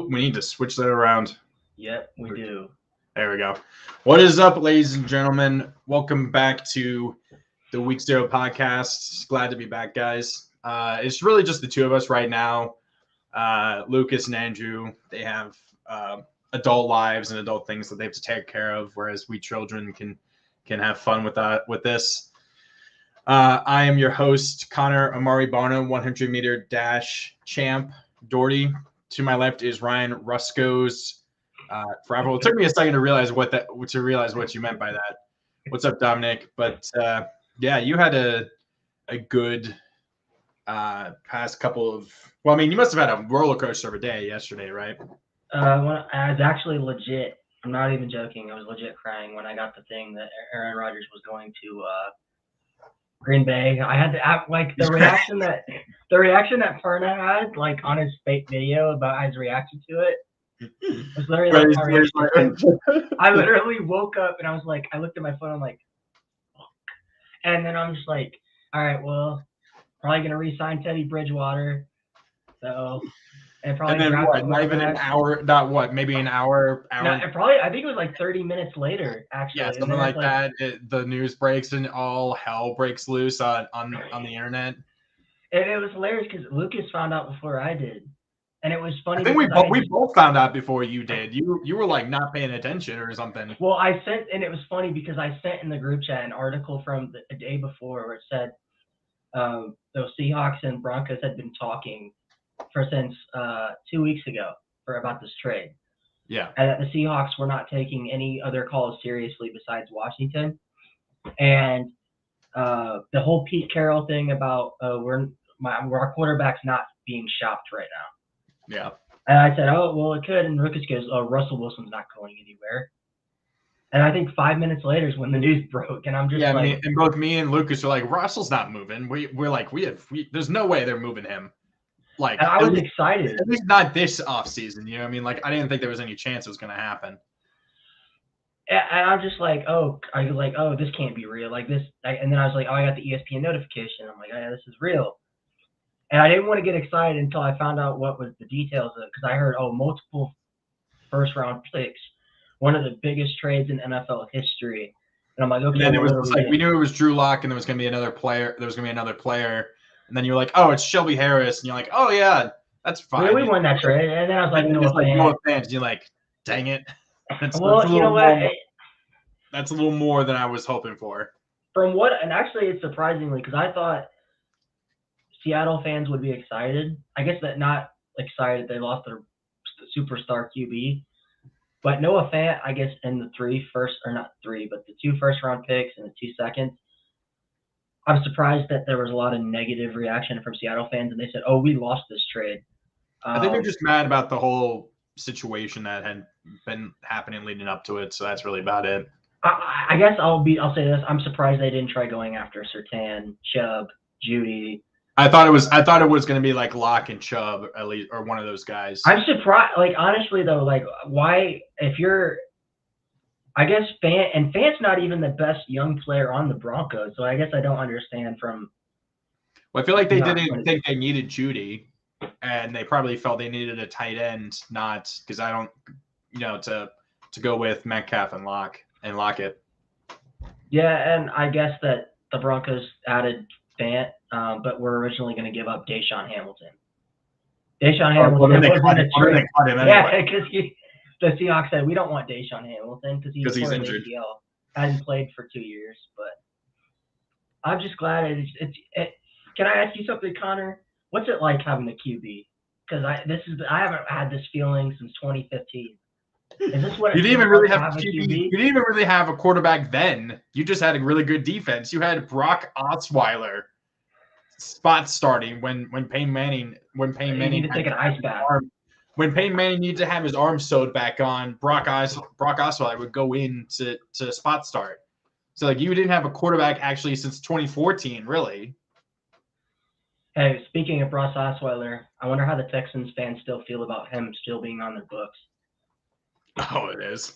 Oh, we need to switch that around. Yep, we do. There we go. What is up, ladies and gentlemen? Welcome back to the Week Zero podcast. Glad to be back, guys. It's really just the two of us right now. Lucas and Andrew, they have adult lives and adult things that they have to take care of, whereas we children can have fun with this. I am your host, Connor Amari Barno, 100 meter dash champ, Doherty. To my left is Ryan Ruskos. Forever. It took me a second to realize what you meant by that. What's up, Dominic? But yeah, you had a good past couple of. Well, I mean, you must have had a roller coaster of a day yesterday, right? Well, I was actually legit. I'm not even joking. I was legit crying when I got the thing that Aaron Rodgers was going to Green Bay. I had to act like the reaction that Perna had, like on his fake video about his reaction to it. It was literally like I literally woke up and I was like, I looked at my phone. I'm like, fuck. And then I'm just like, all right, well, probably gonna re-sign Teddy Bridgewater. So. And then what? Not even an hour. Not what? Maybe an hour. No, probably. I think it was like 30 minutes later, actually. Yeah, something like that. The news breaks and all hell breaks loose on the internet. And it was hilarious because Lucas found out before I did, and it was funny. I think we both found out before you did. You were like not paying attention or something. Well, I sent, and it was funny because I sent in the group chat an article from the day before where it said those Seahawks and Broncos had been talking since 2 weeks ago about this trade. Yeah. And that the Seahawks were not taking any other calls seriously besides Washington. And the whole Pete Carroll thing about our quarterback's not being shopped right now. Yeah. And I said, oh, well, it could. And Lucas goes, oh, Russell Wilson's not going anywhere. And I think 5 minutes later is when the news broke. And I'm just like. And both me and Lucas are like, Russell's not moving. We're like, there's no way they're moving him. Like, and I was excited. At least not this offseason, you know what I mean? Like, I didn't think there was any chance it was going to happen. And I'm just like, this can't be real. Like this, and then I was like, oh, I got the ESPN notification. I'm like, oh, yeah, this is real. And I didn't want to get excited until I found out what was the details of it, because I heard, multiple first-round picks, one of the biggest trades in NFL history. And I'm like, okay. And then it was like, we knew it was Drew Lock, and there was going to be another player. And then you're like, oh, it's Shelby Harris. And you're like, oh, yeah, that's fine. Yeah, we won that trade. And then I was like, Noah Fant. And you're like, dang it. Well, you know what? That's a little more than I was hoping for. And actually it's surprisingly, because I thought Seattle fans would be excited. I guess that not excited they lost their superstar QB. But Noah Fant, I guess, in the the 2 first-round picks and the 2 seconds, I'm surprised that there was a lot of negative reaction from Seattle fans, and they said, "Oh, we lost this trade." I think they're just mad about the whole situation that had been happening leading up to it. So that's really about it. I guess I'll say this: I'm surprised they didn't try going after Surtain, Chubb, Judy. I thought it was going to be like Locke and Chubb at least, or one of those guys. I'm surprised. Like honestly, though, like why if you're. I guess Fant's not even the best young player on the Broncos, so I guess I don't understand from. Well, I feel like they didn't think they needed Judy, and they probably felt they needed a tight end, not because I don't, to go with Metcalf and Lockett. Yeah, and I guess that the Broncos added Fant, but were originally going to give up Deshaun Hamilton. Yeah, because the Seahawks said, we don't want Deshaun Hamilton because he's injured. ACL. Hasn't played for 2 years, but I'm just glad Can I ask you something, Connor? What's it like having a QB? Because I haven't had this feeling since 2015. Is this what you didn't even really have a QB? You didn't even really have a quarterback then. You just had a really good defense. You had Brock Osweiler spot starting when Peyton Manning needed to take an ice bath. When Peyton Manning needed to have his arm sewed back on, Brock Osweiler would go in to spot start. So, like, you didn't have a quarterback actually since 2014, really. Hey, speaking of Brock Osweiler, I wonder how the Texans fans still feel about him still being on their books. Oh, it is.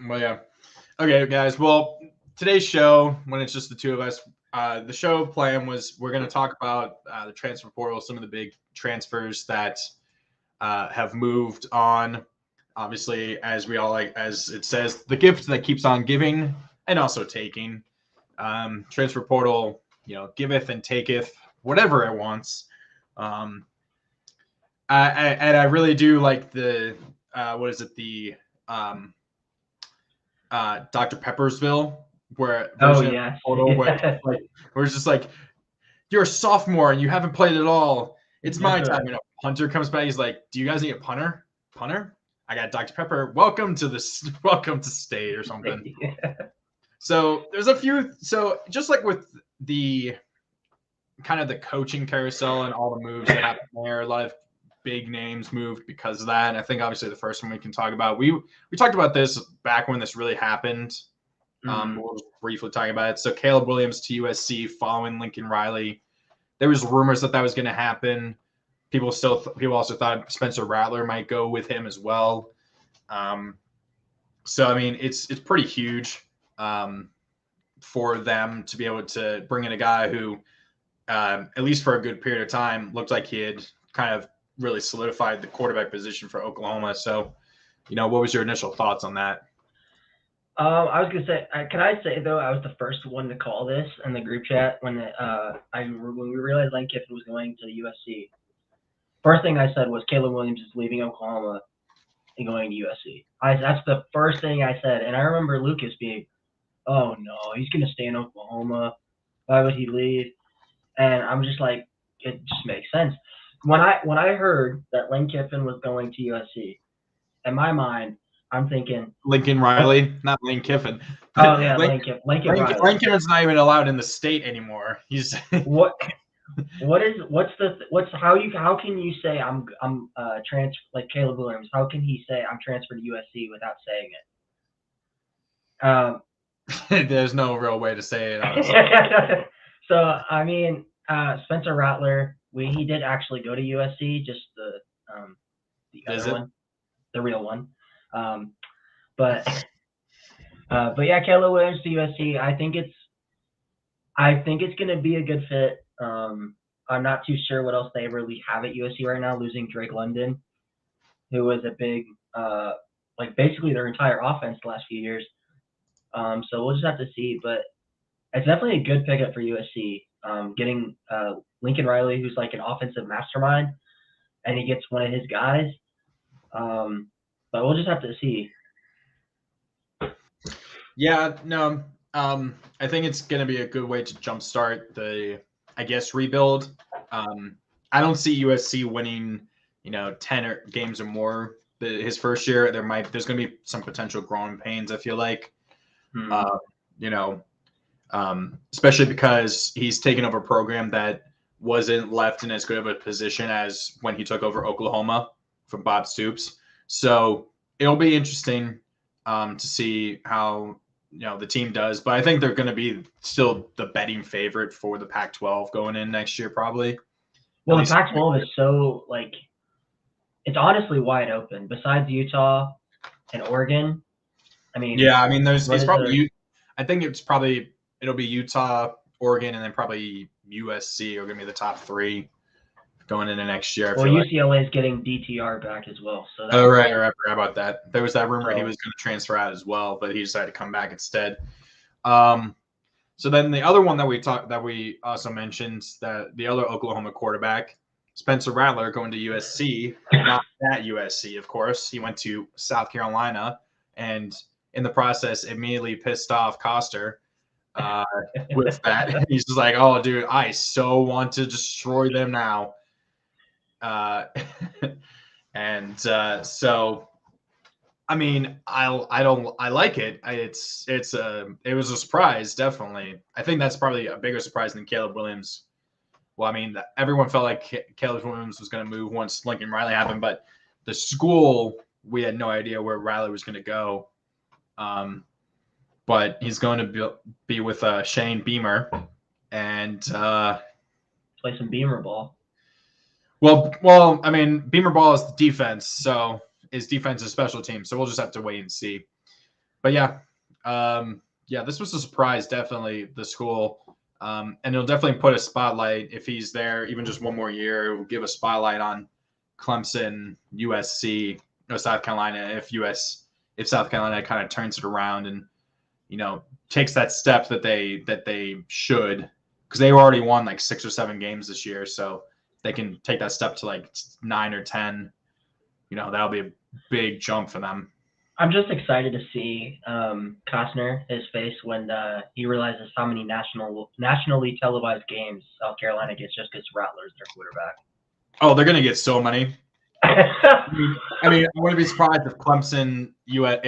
Well, yeah. Okay, guys. Well, today's show, when it's just the two of us, the show plan was we're going to talk about the transfer portal, some of the big transfers that have moved on. Obviously, as we all like, as it says, the gift that keeps on giving and also taking. Transfer portal, giveth and taketh whatever it wants. And I really do like the what is it, the Dr. Peppersville where version of yes. portal where it's just like you're a sophomore and you haven't played at all. It's my time. Hunter comes back. He's like, "Do you guys need a punter? Punter? I got Dr. Pepper. Welcome to state or something." So there's a few. So just like with the kind of the coaching carousel and all the moves that happened there, a lot of big names moved because of that. And I think obviously the first one we can talk about, we talked about this back when this really happened. We'll just briefly talk about it. So Caleb Williams to USC following Lincoln Riley. There was rumors that was going to happen. People also thought Spencer Rattler might go with him as well. So I mean, it's pretty huge for them to be able to bring in a guy who, at least for a good period of time, looked like he had kind of really solidified the quarterback position for Oklahoma. So, what was your initial thoughts on that? I was gonna say, can I say though, I was the first one to call this in the group chat when we realized Lane Kiffin was going to the USC. First thing I said was Caleb Williams is leaving Oklahoma and going to USC. That's the first thing I said, and I remember Lucas being, "Oh no, he's gonna stay in Oklahoma. Why would he leave?" And I'm just like, it just makes sense. When I heard that Lane Kiffin was going to USC, in my mind, I'm thinking Lincoln Riley, not Lane Kiffin. Oh yeah, Lane Kiffin. Lane Kiffin's not even allowed in the state anymore. He's how can you say I'm transfer like Caleb Williams? How can he say I'm transferred to USC without saying it? There's no real way to say it. Honestly. So I mean, Spencer Rattler, he did actually go to USC, just the other one, the real one. But yeah, Caleb Williams to USC. I think it's going to be a good fit. I'm not too sure what else they really have at USC right now, losing Drake London, who was a big, basically their entire offense the last few years. So we'll just have to see, but it's definitely a good pickup for USC. Getting Lincoln Riley, who's like an offensive mastermind, and he gets one of his guys. But we'll just have to see. Yeah, no. I think it's going to be a good way to jumpstart the, rebuild. I don't see USC winning, 10 games or more his first year. There's going to be some potential growing pains, I feel like. Especially because he's taken over a program that wasn't left in as good of a position as when he took over Oklahoma from Bob Stoops. So it'll be interesting to see how the team does, but I think they're going to be still the betting favorite for the Pac-12 going in next year, probably. Well, the Pac-12 is so it's honestly wide open. Besides Utah and Oregon, I mean, I think it'll be Utah, Oregon, and then probably USC are going to be the top three going into next year. Well, UCLA is getting DTR back as well. So right. I forgot about that. There was that rumor he was going to transfer out as well, but he decided to come back instead. So then the other one that we also mentioned, that the other Oklahoma quarterback, Spencer Rattler, going to USC, not at USC, of course. He went to South Carolina, and in the process, immediately pissed off Coster with that. He's just like, "Oh, dude, I so want to destroy them now." So I mean, I like it. It was a surprise, definitely. I think that's probably a bigger surprise than Caleb Williams. Well, I mean, everyone felt like Caleb Williams was going to move once Lincoln Riley happened, but the school, we had no idea where Riley was going to go. But he's going to be with Shane Beamer and play some Beamer ball. Well, I mean, Beamer ball is the defense, so his defense is special team. So we'll just have to wait and see. But yeah, this was a surprise, definitely. The school And it'll definitely put a spotlight if he's there, even just one more year. It will give a spotlight on Clemson, USC, South Carolina. If South Carolina kind of turns it around and takes that step that they should, because they already won like 6 or 7 games this year, so they can take that step to like 9 or 10. That'll be a big jump for them. I'm just excited to see Costner, his face, when he realizes how many nationally televised games South Carolina gets just because Rattler's their quarterback. Oh, they're going to get so many. I mean, I wouldn't be surprised if Clemson,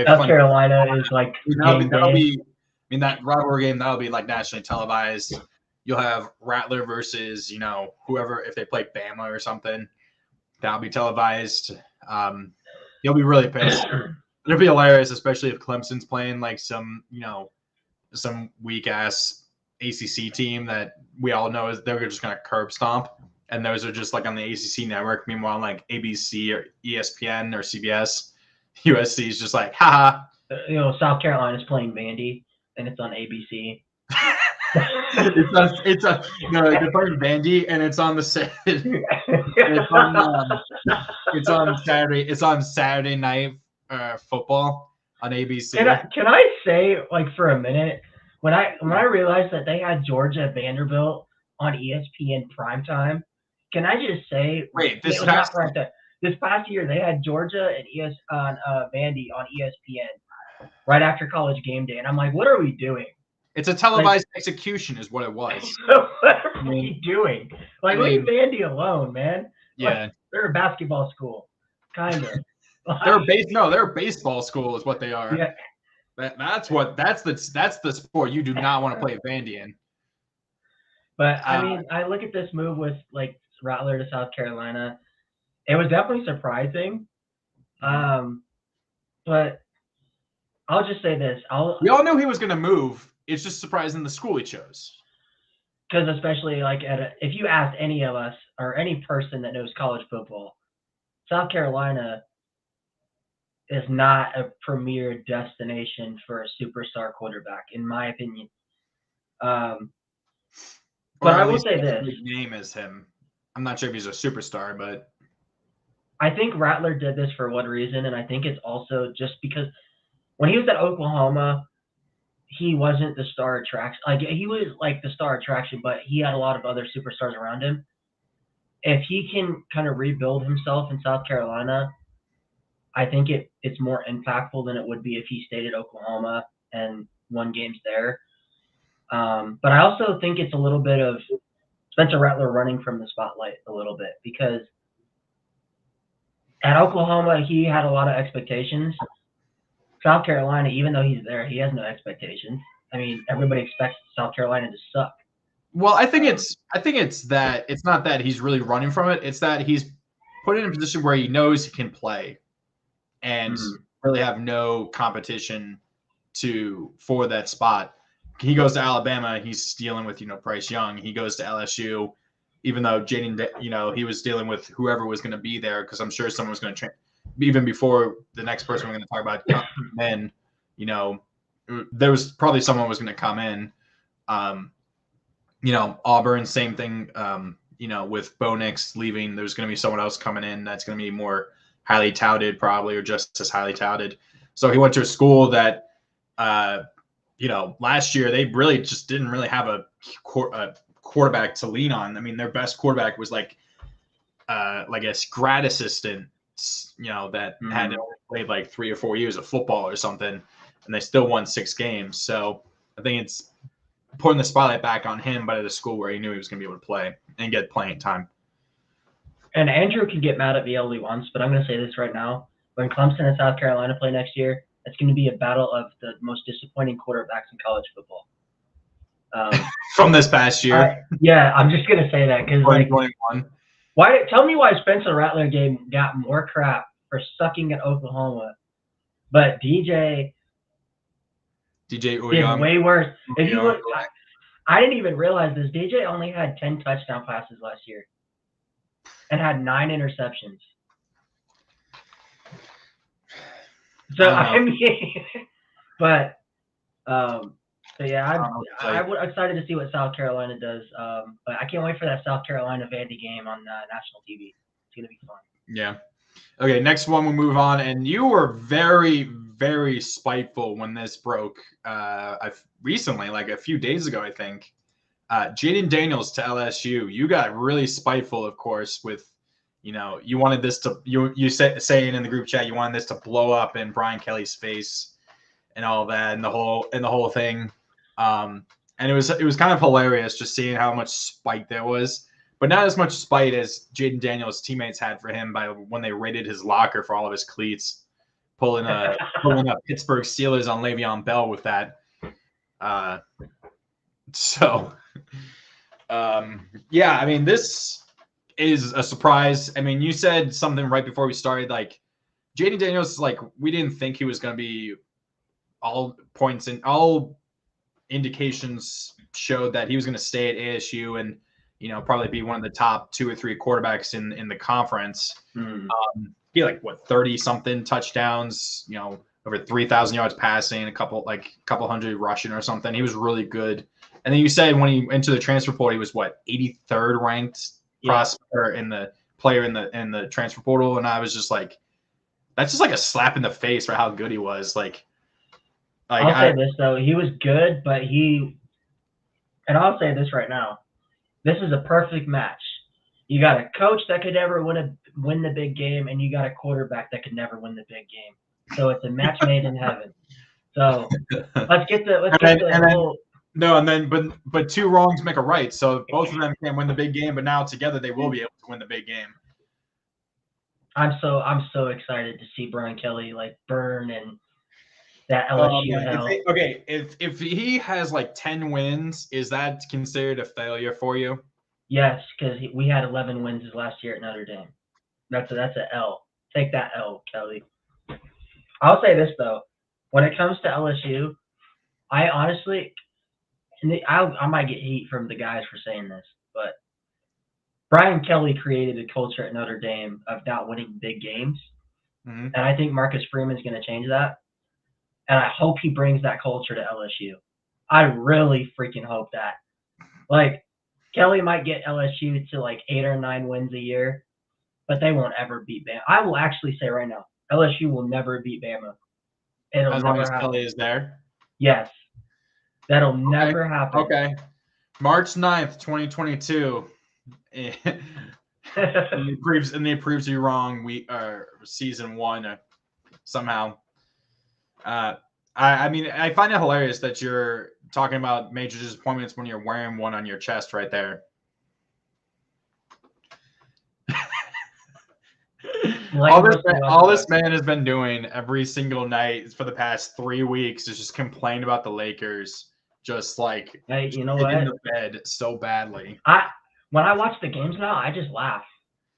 South Carolina is like that rivalry game, that'll be like nationally televised. You'll have Rattler versus, whoever, if they play Bama or something, that'll be televised. You'll be really pissed. It'll be hilarious, especially if Clemson's playing like some weak ass ACC team that we all know they're just going to curb stomp. And those are just like on the ACC network. Meanwhile, like ABC or ESPN or CBS, USC is just like, haha. South Carolina's playing Vandy, and it's on ABC. They're playing Vandy, and it's on the it's on Saturday. It's on Saturday night football on ABC. Can I say, like, for a minute, when I realized that they had Georgia Vanderbilt on ESPN primetime, can I just say, this past year they had Georgia and Vandy on ESPN right after College Game Day, and I'm like, what are we doing? It's a televised execution, is what it was. What are we doing? Like, leave Vandy alone, man. Yeah, like, they're a basketball school, kind of. They're a baseball school, is what they are. Yeah. That's the sport you do not want to play Vandy in. But I mean, I look at this move with like Rattler to South Carolina. It was definitely surprising. But I'll just say this: we all knew he was going to move. It's just surprising the school he chose. Because especially like if you ask any of us or any person that knows college football, South Carolina is not a premier destination for a superstar quarterback, in my opinion. But I will say this: his name is him. I'm not sure if he's a superstar, but I think Rattler did this for one reason, and I think it's also just because when he was at Oklahoma, he wasn't the star attraction. Like, he was like the star attraction, but he had a lot of other superstars around him. If he can kind of rebuild himself in South Carolina, I think it's more impactful than it would be if he stayed at Oklahoma and won games there. But I also think it's a little bit of Spencer Rattler running from the spotlight a little bit, because at Oklahoma, he had a lot of expectations. South Carolina, even though he's there, he has no expectations. I mean, everybody expects South Carolina to suck. Well, I think it's that it's not that he's really running from it. It's that he's put in a position where he knows he can play and really have no competition for that spot. He goes to Alabama, he's dealing with, Bryce Young. He goes to LSU, even though Jaden, he was dealing with whoever was going to be there, because I'm sure someone was going to train. Even before the next person we're going to talk about come in, there was probably someone was going to come in. Auburn, same thing. With Bo Nix leaving, there's going to be someone else coming in that's going to be more highly touted, probably, or just as highly touted. So he went to a school that, last year they really just didn't really have a quarterback to lean on. I mean, their best quarterback was like a grad assistant, that had played like 3 or 4 years of football or something, and they still won 6 games. So I think it's putting the spotlight back on him, but at a school where he knew he was going to be able to play and get playing time. And Andrew can get mad at me all he wants, but I'm going to say this right now. When Clemson and South Carolina play next year, it's going to be a battle of the most disappointing quarterbacks in college football. From this past year? I'm just going to say that because 2021. Tell me why Spencer Rattler got more crap for sucking at Oklahoma, but DJ did way worse. If you look, I didn't even realize this. DJ only had 10 touchdown passes last year and had 9 interceptions. So I mean, but So yeah, Like, I'm excited to see what South Carolina does. But I can't wait for that South Carolina Vandy game on national TV. It's gonna be fun. yeah. Okay, next one we'll move on. And you were very, very spiteful when this broke recently, like a few days ago, I think. Jaden Daniels to LSU. You got really spiteful, of course, with you wanted this to you saying in the group chat you wanted this to blow up in Brian Kelly's face and all that and the whole thing. And it was kind of hilarious just seeing how much spite there was, but not as much spite as Jaden Daniels' teammates had for him by when they raided his locker for all of his cleats, pulling up Pittsburgh Steelers on Le'Veon Bell with that. Yeah, I mean, this is a surprise. I mean, you said something right before we started, like Jaden Daniels, like we didn't think he was going to be all points and all indications showed that he was going to stay at ASU and probably be one of the top 2 or 3 quarterbacks in the conference. He had 30 something touchdowns, over 3,000 yards passing, a couple hundred rushing or something. He was really good. And then you said when he entered the transfer portal, he was 83rd ranked prospect in the player in the transfer portal, and I was just like, that's just like a slap in the face for how good he was. I'll say this though, he was good, but and I'll say this right now, this is a perfect match. You got a coach that could never win the big game, and you got a quarterback that could never win the big game. So it's a match made in heaven. So let's get the but 2 wrongs make a right. So both of them can win the big game, but now together they will be able to win the big game. I'm so excited to see Brian Kelly burn and that LSU hell. If he has 10 wins, is that considered a failure for you? Yes, because we had 11 wins his last year at Notre Dame. That's an L. Take that L, Kelly. I'll say this though, when it comes to LSU, I honestly, I might get heat from the guys for saying this, but Brian Kelly created a culture at Notre Dame of not winning big games, and I think Marcus Freeman's going to change that, and I hope he brings that culture to LSU. I really freaking hope that. Kelly might get LSU to 8 or 9 wins a year, but they won't ever beat Bama. I will actually say right now, LSU will never beat Bama. It'll as never long as happen. Kelly is there? Yes. That'll never happen. Okay. March 9th, 2022. And he proves you wrong. Season 1 somehow. I mean, I find it hilarious that you're talking about major disappointments when you're wearing one on your chest right there. All this man has been doing every single night for the past 3 weeks is just complain about the Lakers, just hey, you know what? in the bed so badly. When I watch the games now, I just laugh.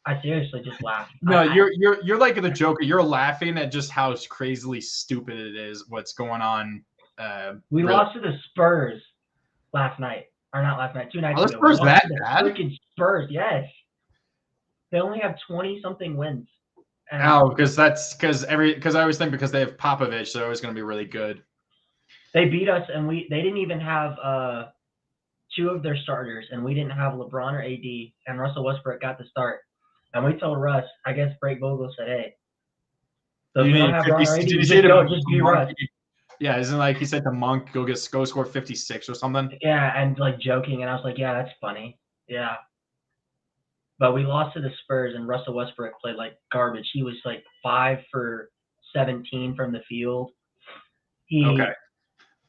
I seriously just laugh. No, you're like the Joker. You're laughing at just how crazily stupid it is. What's going on? We lost to the Spurs last night, or not last night, 2 nights ago. The Spurs that bad? Freaking Spurs, yes. They only have 20-something wins. Because I always think because they have Popovich, they're always going to be really good. They beat us, and they didn't even have 2 of their starters, and we didn't have LeBron or AD, and Russell Westbrook got the start. And we told Russ, I guess Frank Vogel said, hey, so if you don't have LeBron or AD, just be Russ. Yeah, isn't he said to Monk, go score 56 or something? Yeah, and joking, and I was like, yeah, that's funny. Yeah. But we lost to the Spurs, and Russell Westbrook played like garbage. He was 5 for 17 from the field. He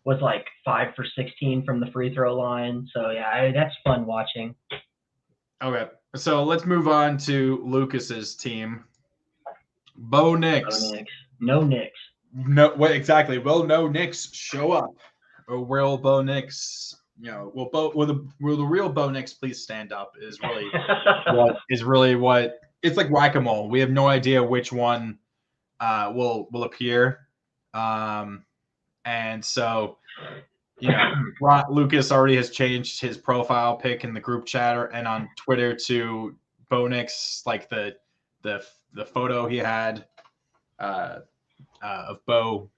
was 5 for 16 from the free throw line. So, yeah, that's fun watching. Okay, so let's move on to Lucas's team. Bo Nix. No Nix. No, what exactly? Will no Nix show up, or will Bo Nix? Will the real Bo Nix please stand up? Is really what it's like whack-a-mole. We have no idea which one will appear, and so Lucas already has changed his profile pic in the group chat and on Twitter to Bo Nix, the photo he had of Bo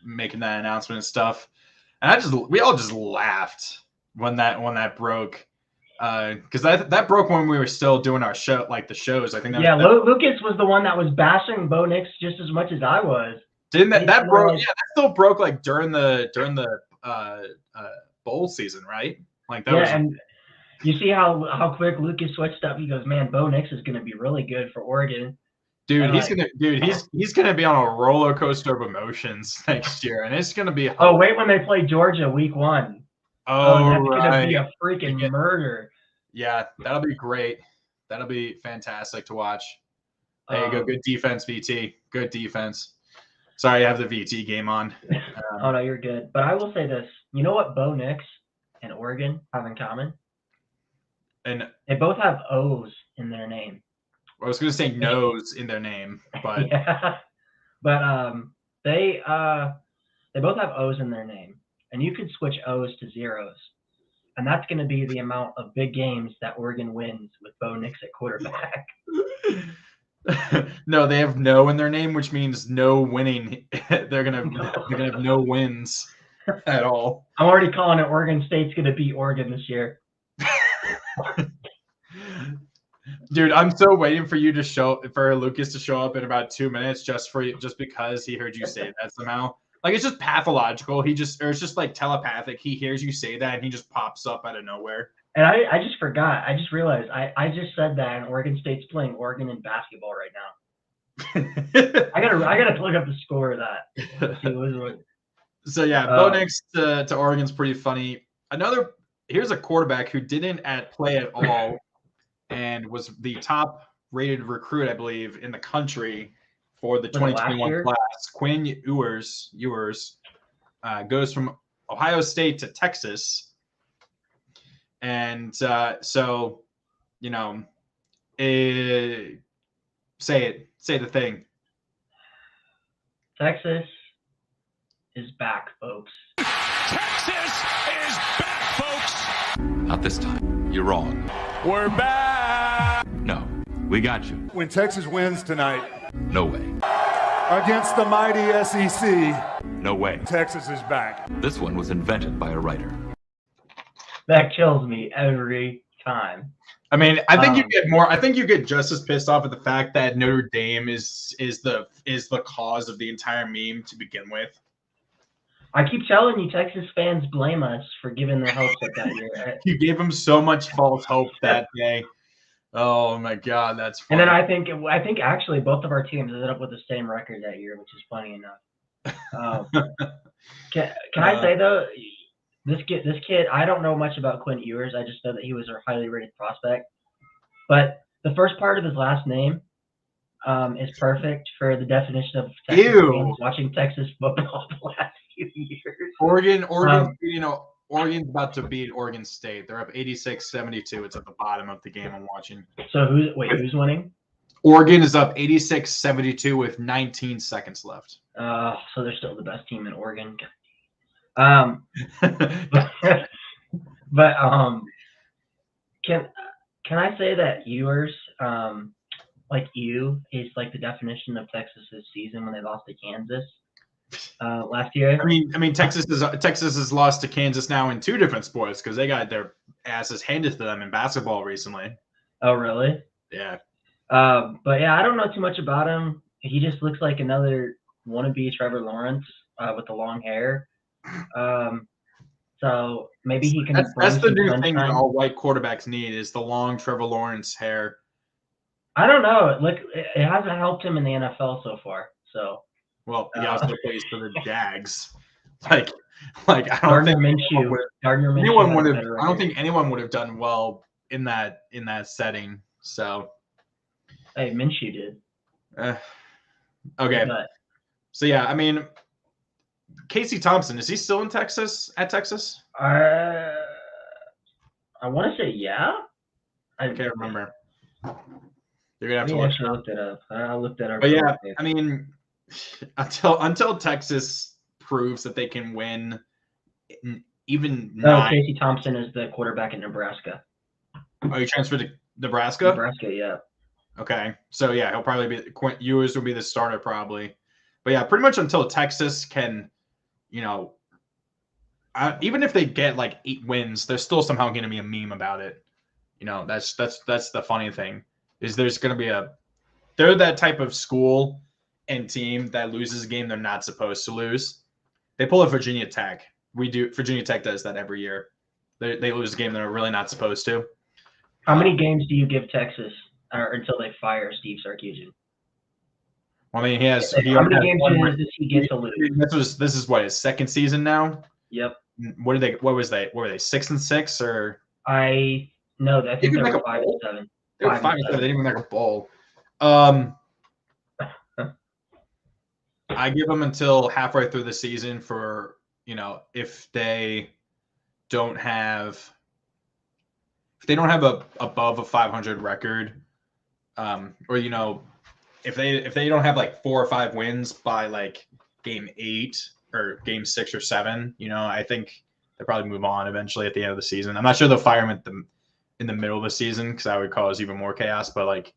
making that announcement and stuff. And we all just laughed when that broke. Because that broke when we were still doing our show, like the shows. I think that Lucas was the one that was bashing Bo Nix just as much as I was. Didn't that broke? Yeah, that still broke like during the bowl season, right? Like that was. And you see how quick Lucas switched up. He goes, man, Bo Nix is going to be really good for Oregon. Dude, he's gonna be on a roller coaster of emotions next year, and it's gonna be. Oh, wait when they play Georgia week 1. Oh, that's right. gonna be a freaking murder. Yeah, that'll be great. That'll be fantastic to watch. There you go. Good defense, VT. Good defense. Sorry, I have the VT game on. Oh no, you're good. But I will say this: you know what Bo Nix and Oregon have in common? And they both have O's in their name. I was going to say nose in their name, but yeah. But they both have O's in their name, and you could switch O's to zeros, and that's going to be the amount of big games that Oregon wins with Bo Nix at quarterback. No, they have no in their name, which means no winning. They're gonna have no wins at all. I'm already calling it. Oregon State's going to beat Oregon this year. Dude, I'm still waiting for Lucas to show up in about 2 minutes just because he heard you say that somehow. Like it's just pathological. It's just like telepathic. He hears you say that and he just pops up out of nowhere. And I just forgot. I just realized I just said that, and Oregon State's playing Oregon in basketball right now. I gotta look up the score of that. So yeah, Bo Nix to Oregon's pretty funny. Here's a quarterback who didn't play at all. And was the top-rated recruit, I believe, in the country for the 2021 class. Quinn Ewers goes from Ohio State to Texas, and so say the thing. Texas is back, folks. Texas is back, folks. Not this time. You're wrong. We're back. No, we got you. When Texas wins tonight. No way. Against the mighty SEC. No way. Texas is back. This one was invented by a writer. That kills me every time. I mean, I think you get more. I think you get just as pissed off at the fact that Notre Dame is the cause of the entire meme to begin with. I keep telling you, Texas fans blame us for giving their hopes up that year. You gave them so much false hope that day. Oh my God, that's funny. And then I think actually both of our teams ended up with the same record that year, which is funny enough. Can I say though, this kid, I don't know much about Quinn Ewers. I just know that he was a highly rated prospect. But the first part of his last name is perfect for the definition of Texas fans watching Texas football the last few years. Oregon's about to beat Oregon State. They're up 86-72. It's at the bottom of the game I'm watching. So who's winning? Oregon is up 86-72 with 19 seconds left. So they're still the best team in Oregon. But can I say that Ewers, like you, is like the definition of Texas's season when they lost to Kansas last year? I mean, Texas has lost to Kansas now in two different sports because they got their asses handed to them in basketball recently. Oh, really? Yeah. But yeah, I don't know too much about him. He just looks like another wannabe Trevor Lawrence with the long hair. So maybe he can. That's the new thing that all white quarterbacks need is the long Trevor Lawrence hair. I don't know. It hasn't helped him in the NFL so far. So. Well, he also plays for the Jags. Like I don't Gardner think Minshew. I don't think anyone would have done well in that setting. So. Hey, Minshew did. Okay. So yeah, I mean, Casey Thompson, is he still in Texas? At Texas? I want to say yeah. I can't remember. You're gonna have to look it up. I looked at our. But yeah, I mean, until Texas proves that they can win, even. Casey Thompson is the quarterback in Nebraska. Oh, he transferred to Nebraska? Nebraska, yeah. Okay, so yeah, he'll probably be Ewers will be the starter probably, but yeah, pretty much until Texas can, even if they get like 8 wins, there's still somehow going to be a meme about it. You know, that's the funny thing is there's going to be they're that type of school and team that loses a game they're not supposed to lose. They pull a Virginia Tech. Virginia Tech does that every year. They lose a game they're really not supposed to. How many games do you give Texas until they fire Steve Sarkisian? I mean, how many games does he get to lose? This is what his second season now. Yep. What were they 6-6 or? No, I think they were 5-7. They were 5-7. They didn't even make a bowl. I give them until halfway through the season for, if they don't have a above a 500 record, or if they don't have like 4 or 5 wins by like game 8 or game 6 or 7, I think they'll probably move on eventually at the end of the season. I'm not sure they'll fire him in the middle of the season because that would cause even more chaos. But like,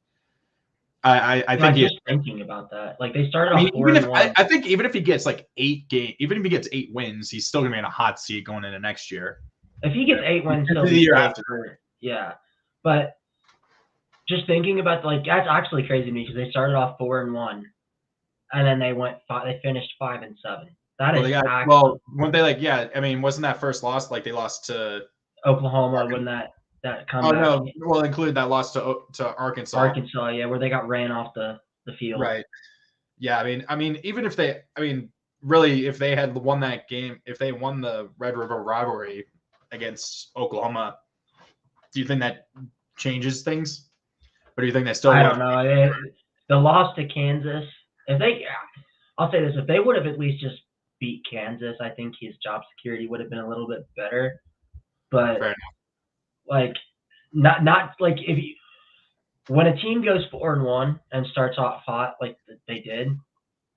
I think he's thinking about that. Like they started off 4-1. I think even if he gets like 8 wins, he's still gonna be in a hot seat going into next year. If he gets 8 wins, the year after. Yeah, but just thinking about that's actually crazy to me because they started off 4-1, and then they finished 5-7. That is weren't they wasn't that first loss like they lost to Oklahoma when that comeback? Oh no, well include that loss to Arkansas. Arkansas, yeah, where they got ran off the field. Right. Yeah, I mean, even if really, if they had won that game, if they won the Red River rivalry against Oklahoma, do you think that changes things? Or do you think they still? I don't know. The loss to Kansas, I'll say this: if they would have at least just beat Kansas, I think his job security would have been a little bit better. But not like when a team goes 4-1 and starts off hot like they did,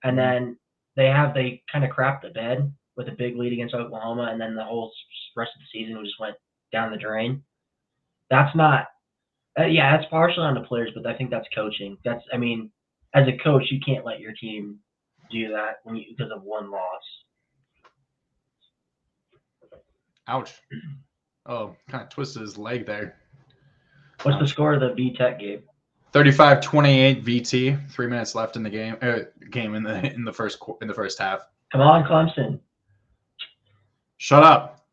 and then they kind of crap the bed with a big lead against Oklahoma, and then the whole rest of the season just went down the drain. That's not. That's partially on the players, but I think that's coaching. As a coach, you can't let your team do that because of one loss. Ouch. Oh, kind of twisted his leg there. What's the score of the Baccckkk game? 35-28 VT. 3 minutes left in the game. In the first half. Come on, Clemson. Shut up.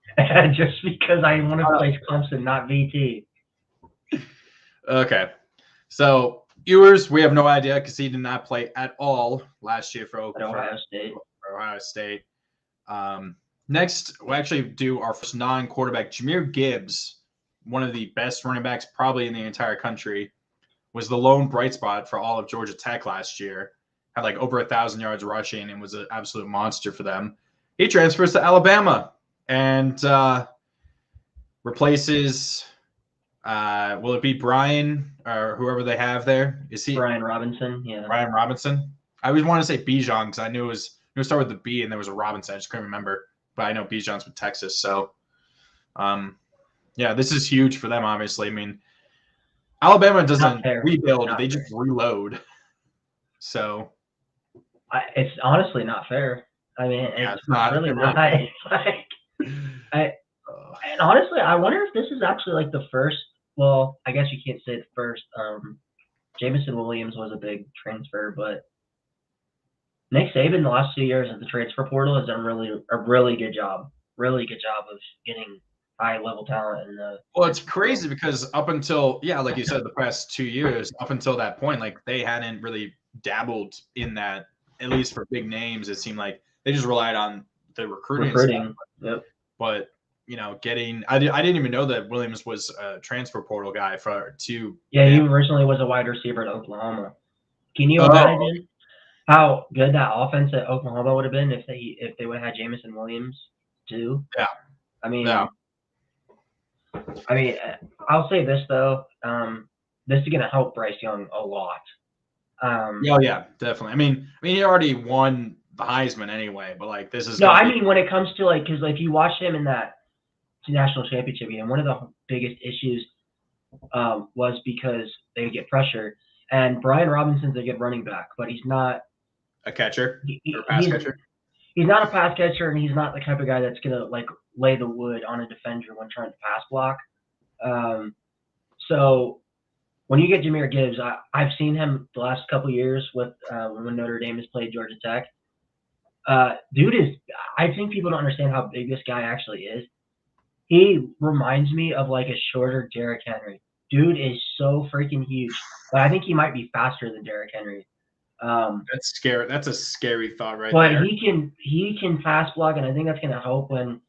Just because I want to place Clemson, not VT. Okay. So, Ewers, we have no idea because he did not play at all last year for Ohio State. Next, we'll actually do our first non-quarterback. Jahmyr Gibbs, one of the best running backs probably in the entire country, was the lone bright spot for all of Georgia Tech last year. Had like over 1,000 yards rushing and was an absolute monster for them. He transfers to Alabama and replaces will it be Brian or whoever they have there? Is he Brian Robinson? Yeah. Brian Robinson. I always want to say Bijan because I knew it started with the B and there was a Robinson. I just couldn't remember. But I know Bijan's with Texas. So this is huge for them, obviously. I mean, Alabama doesn't rebuild, they just reload. So it's honestly not fair. I mean, it's really not. And honestly, I wonder if this is actually like the first. Well, I guess you can't say the first. Jameson Williams was a big transfer, but Nick Saban the last 2 years at the transfer portal has done a really good job. Really good job of getting high level talent. Well, it's crazy because up until like you said, the past 2 years, up until that point, like they hadn't really dabbled in that. At least for big names, it seemed like they just relied on the recruiting. Yep. But I didn't even know that Williams was a transfer portal guy he originally was a wide receiver at Oklahoma. Can you imagine how good that offense at Oklahoma would have been if they would have had Jameson Williams too? Yeah. I mean, I'll say this though. This is gonna help Bryce Young a lot. Definitely. I mean, he already won the Heisman anyway, but like this is. No, I mean when it comes to because if you watch him in that national championship game, one of the biggest issues was because they would get pressure. And Brian Robinson's a good running back, but he's not a catcher or a pass catcher. He's not a pass catcher, and he's not the type of guy that's gonna like lay the wood on a defender when trying to pass block. So when you get Jahmyr Gibbs, I've seen him the last couple years with when Notre Dame has played Georgia Tech. Dude is, I think people don't understand how big this guy actually is. He reminds me of like a shorter Derrick Henry. Dude is so freaking huge, but I think he might be faster than Derrick Henry. That's scary. That's a scary thought right but there. he can pass block, and I think that's going to help when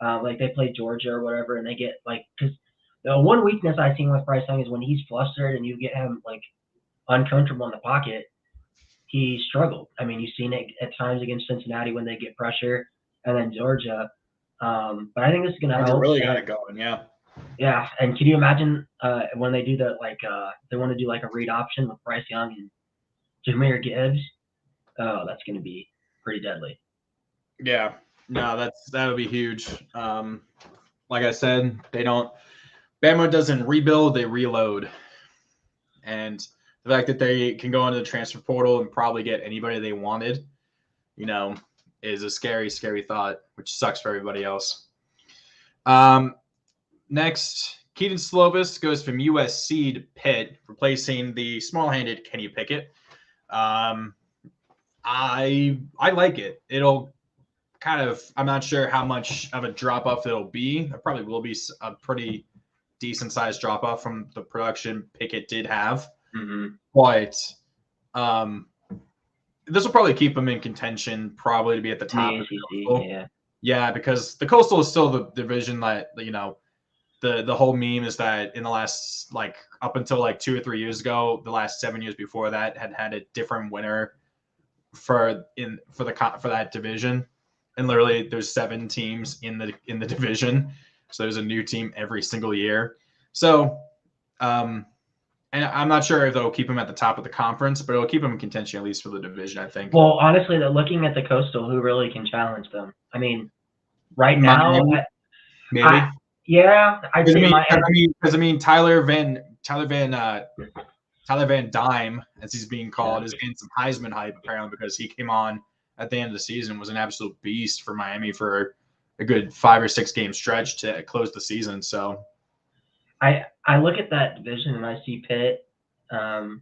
like they play Georgia or whatever, and they get like, because the one weakness I've seen with Bryce Young is when he's flustered and you get him like uncomfortable in the pocket, he struggled. I mean, you've seen it at times against Cincinnati when they get pressure, and then Georgia. But I think this is going to help. Really got it going, yeah. Yeah, and can you imagine when they do the they want to do like a read option with Bryce Young and Jahmyr Gibbs? Oh, that's going to be pretty deadly. Yeah, no, that would be huge. Like I said, Bama doesn't rebuild, they reload. And the fact that they can go into the transfer portal and probably get anybody they wanted, is a scary, scary thought, which sucks for everybody else. Next, Keaton Slovis goes from USC to Pitt, replacing the small-handed Kenny Pickett. I like it. It'll I'm not sure how much of a drop-off it'll be. It probably will be a pretty decent-sized drop-off from the production Pickett did have. Mm-hmm. But this will probably keep him in contention, probably to be at the top of the Coastal. Yeah, because the Coastal is still the division that, the whole meme is that in the last, up until 2 or 3 years ago, the last 7 years before that had a different winner for that division. And literally there's 7 teams in the division. So there's a new team every single year. So, and I'm not sure if they'll keep him at the top of the conference, but it'll keep him in contention at least for the division, I think. Well, honestly, looking at the Coastal, who really can challenge them? I mean, right now, maybe. I'd say Miami. Because Tyler Van Dyne, as he's being called, is getting some Heisman hype apparently because he came on at the end of the season, was an absolute beast for Miami for a good 5 or 6 game stretch to close the season. So I look at that division and I see Pitt,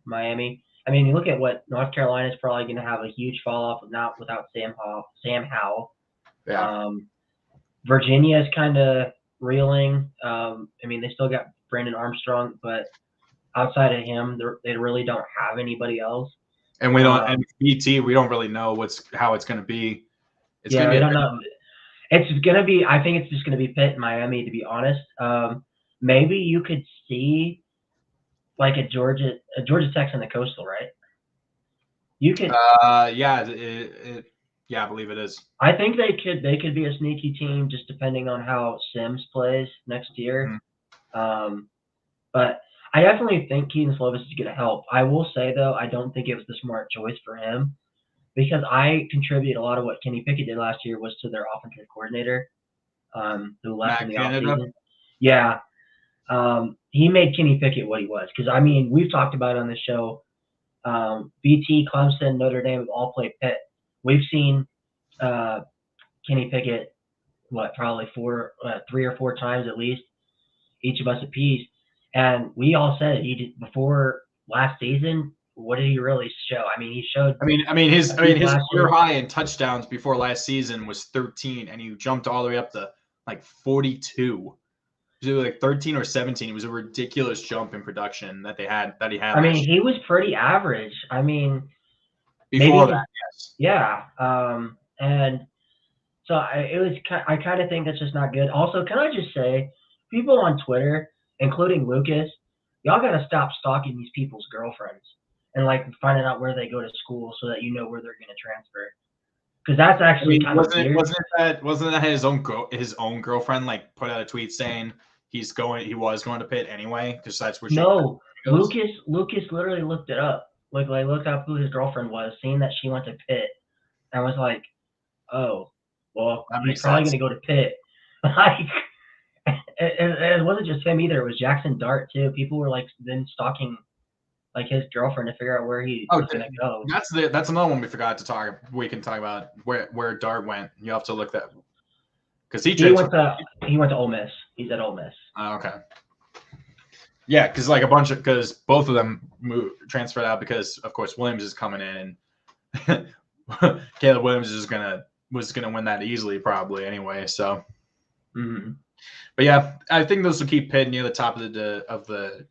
Miami. I mean, you look at what North Carolina is probably going to have a huge fall off without Sam Howell. Yeah. Virginia is kind of reeling. I mean, they still got Brandon Armstrong, but outside of him, they really don't have anybody else. And we don't. And BT, we don't really know how it's going to be. We don't know. It's going to be. I think it's just going to be Pitt and Miami, to be honest. Maybe you could see like a Georgia Tech's in the Coastal, right? You could. Yeah, I believe it is. I think they could be a sneaky team, just depending on how Sims plays next year. Mm-hmm. But I definitely think Keaton Slovis is going to help. I will say though, I don't think it was the smart choice for him because I contribute a lot of what Kenny Pickett did last year was to their offensive coordinator, who left in the offseason. Yeah. He made Kenny Pickett what he was. Because, I mean, we've talked about it on the show. BT, Clemson, Notre Dame have all played Pitt. We've seen Kenny Pickett, probably 3 or 4 times at least, each of us apiece. And we all said he did before last season. What did he really show? I mean, he showed. His career high in touchdowns before last season was 13, and he jumped all the way up to 42. It was 13 or 17. It was a ridiculous jump in production that he had. I mean, he was pretty average. I mean, before that, yes. Yeah. And so I kind of think that's just not good. Also, can I just say, people on Twitter, including Lucas, y'all got to stop stalking these people's girlfriends and finding out where they go to school so that you know where they're going to transfer. Because that's actually kind of weird. Wasn't that his own girlfriend put out a tweet saying he was going to Pitt anyway? Because that's where she No, Lucas literally looked it up. Looked up who his girlfriend was, seeing that she went to Pitt, and was like, "Oh, well, he's probably going to go to Pitt." It wasn't just him either. It was Jackson Dart too. People were then stalking his girlfriend to figure out where he was going to go. That's another one we forgot to talk. We can talk about where Dart went. You have to look that Because he went to Ole Miss. He's at Ole Miss. Okay. Yeah, because because both of them transferred out because of course Williams is coming in, and Caleb Williams was gonna win that easily probably anyway. So, but yeah, I think those will keep Pitt near the top of the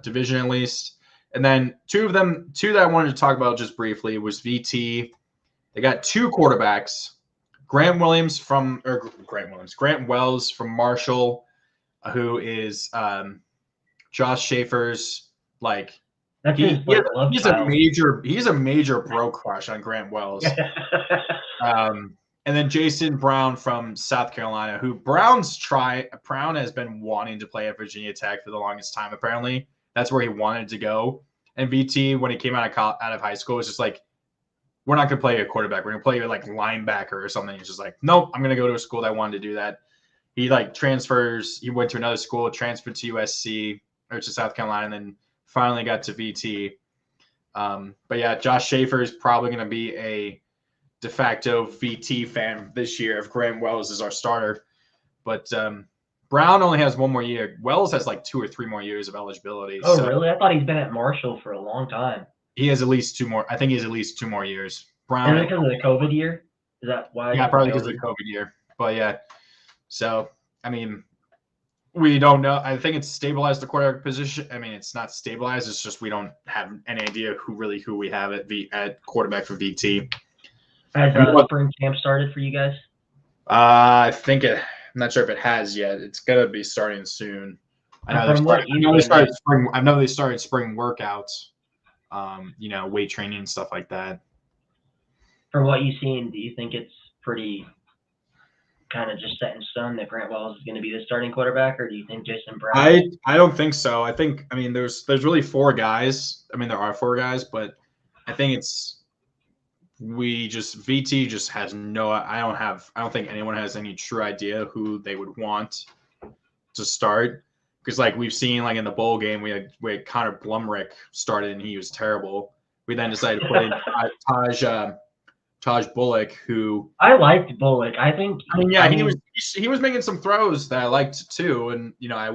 division at least. And then two that I wanted to talk about just briefly was VT. They got two quarterbacks, Grant Wells from Marshall, who is Josh Schaefer's he's a major bro crush on Grant Wells. And then Jason Brown from South Carolina, who Brown has been wanting to play at Virginia Tech for the longest time. Apparently, that's where he wanted to go. And VT, when he came out of high school, was just like, we're not gonna play a quarterback. We're gonna play like linebacker or something. He's just like, nope, I'm gonna go to a school that wanted to do that. He transfers. He went to another school, transferred to USC or to South Carolina, and then finally got to VT. But yeah, Josh Schaefer is probably going to be a de facto VT fan this year if Grant Wells is our starter. But Brown only has one more year. Wells has 2 or 3 more years of eligibility. Oh, really? I thought he's been at Marshall for a long time. He has at least 2 more. I think he has at least 2 more years. Brown. Is it because of the COVID year? Is that why? Yeah, probably because of the COVID year. But yeah. So, I mean, we don't know. I think it's stabilized the quarterback position. I mean, it's not stabilized. It's just we don't have any idea who we have at quarterback for VT. Has spring camp started for you guys? I'm not sure if it has yet. It's gonna be starting soon. I know they started spring workouts. Weight training and stuff like that. From what you've seen, do you think it's pretty kind of just set in stone that Grant Wells is going to be the starting quarterback, or do you think Jason Brown? I don't think so. There's really 4 guys. There are 4 guys, but I think VT just has no. I don't think anyone has any true idea who they would want to start, because we've seen in the bowl game we had Connor Blumrick started and he was terrible. We then decided to put in Taj Bullock, who I liked Bullock. He was making some throws that I liked too, and I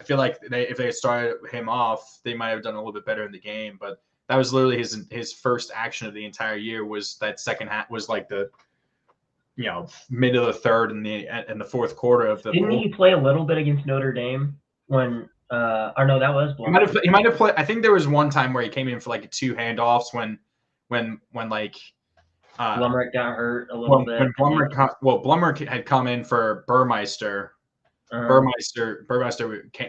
feel like if they started him off, they might have done a little bit better in the game. But that was literally his first action of the entire year. Was that second half was the mid of the third and the fourth quarter of the. Didn't he play a little bit against Notre Dame when? Or no, that was Blumrick. He might have played. I think there was one time where he came in for 2 handoffs when Blumrick got hurt a little bit. Blumrick had come in for Burmeister. Burmeister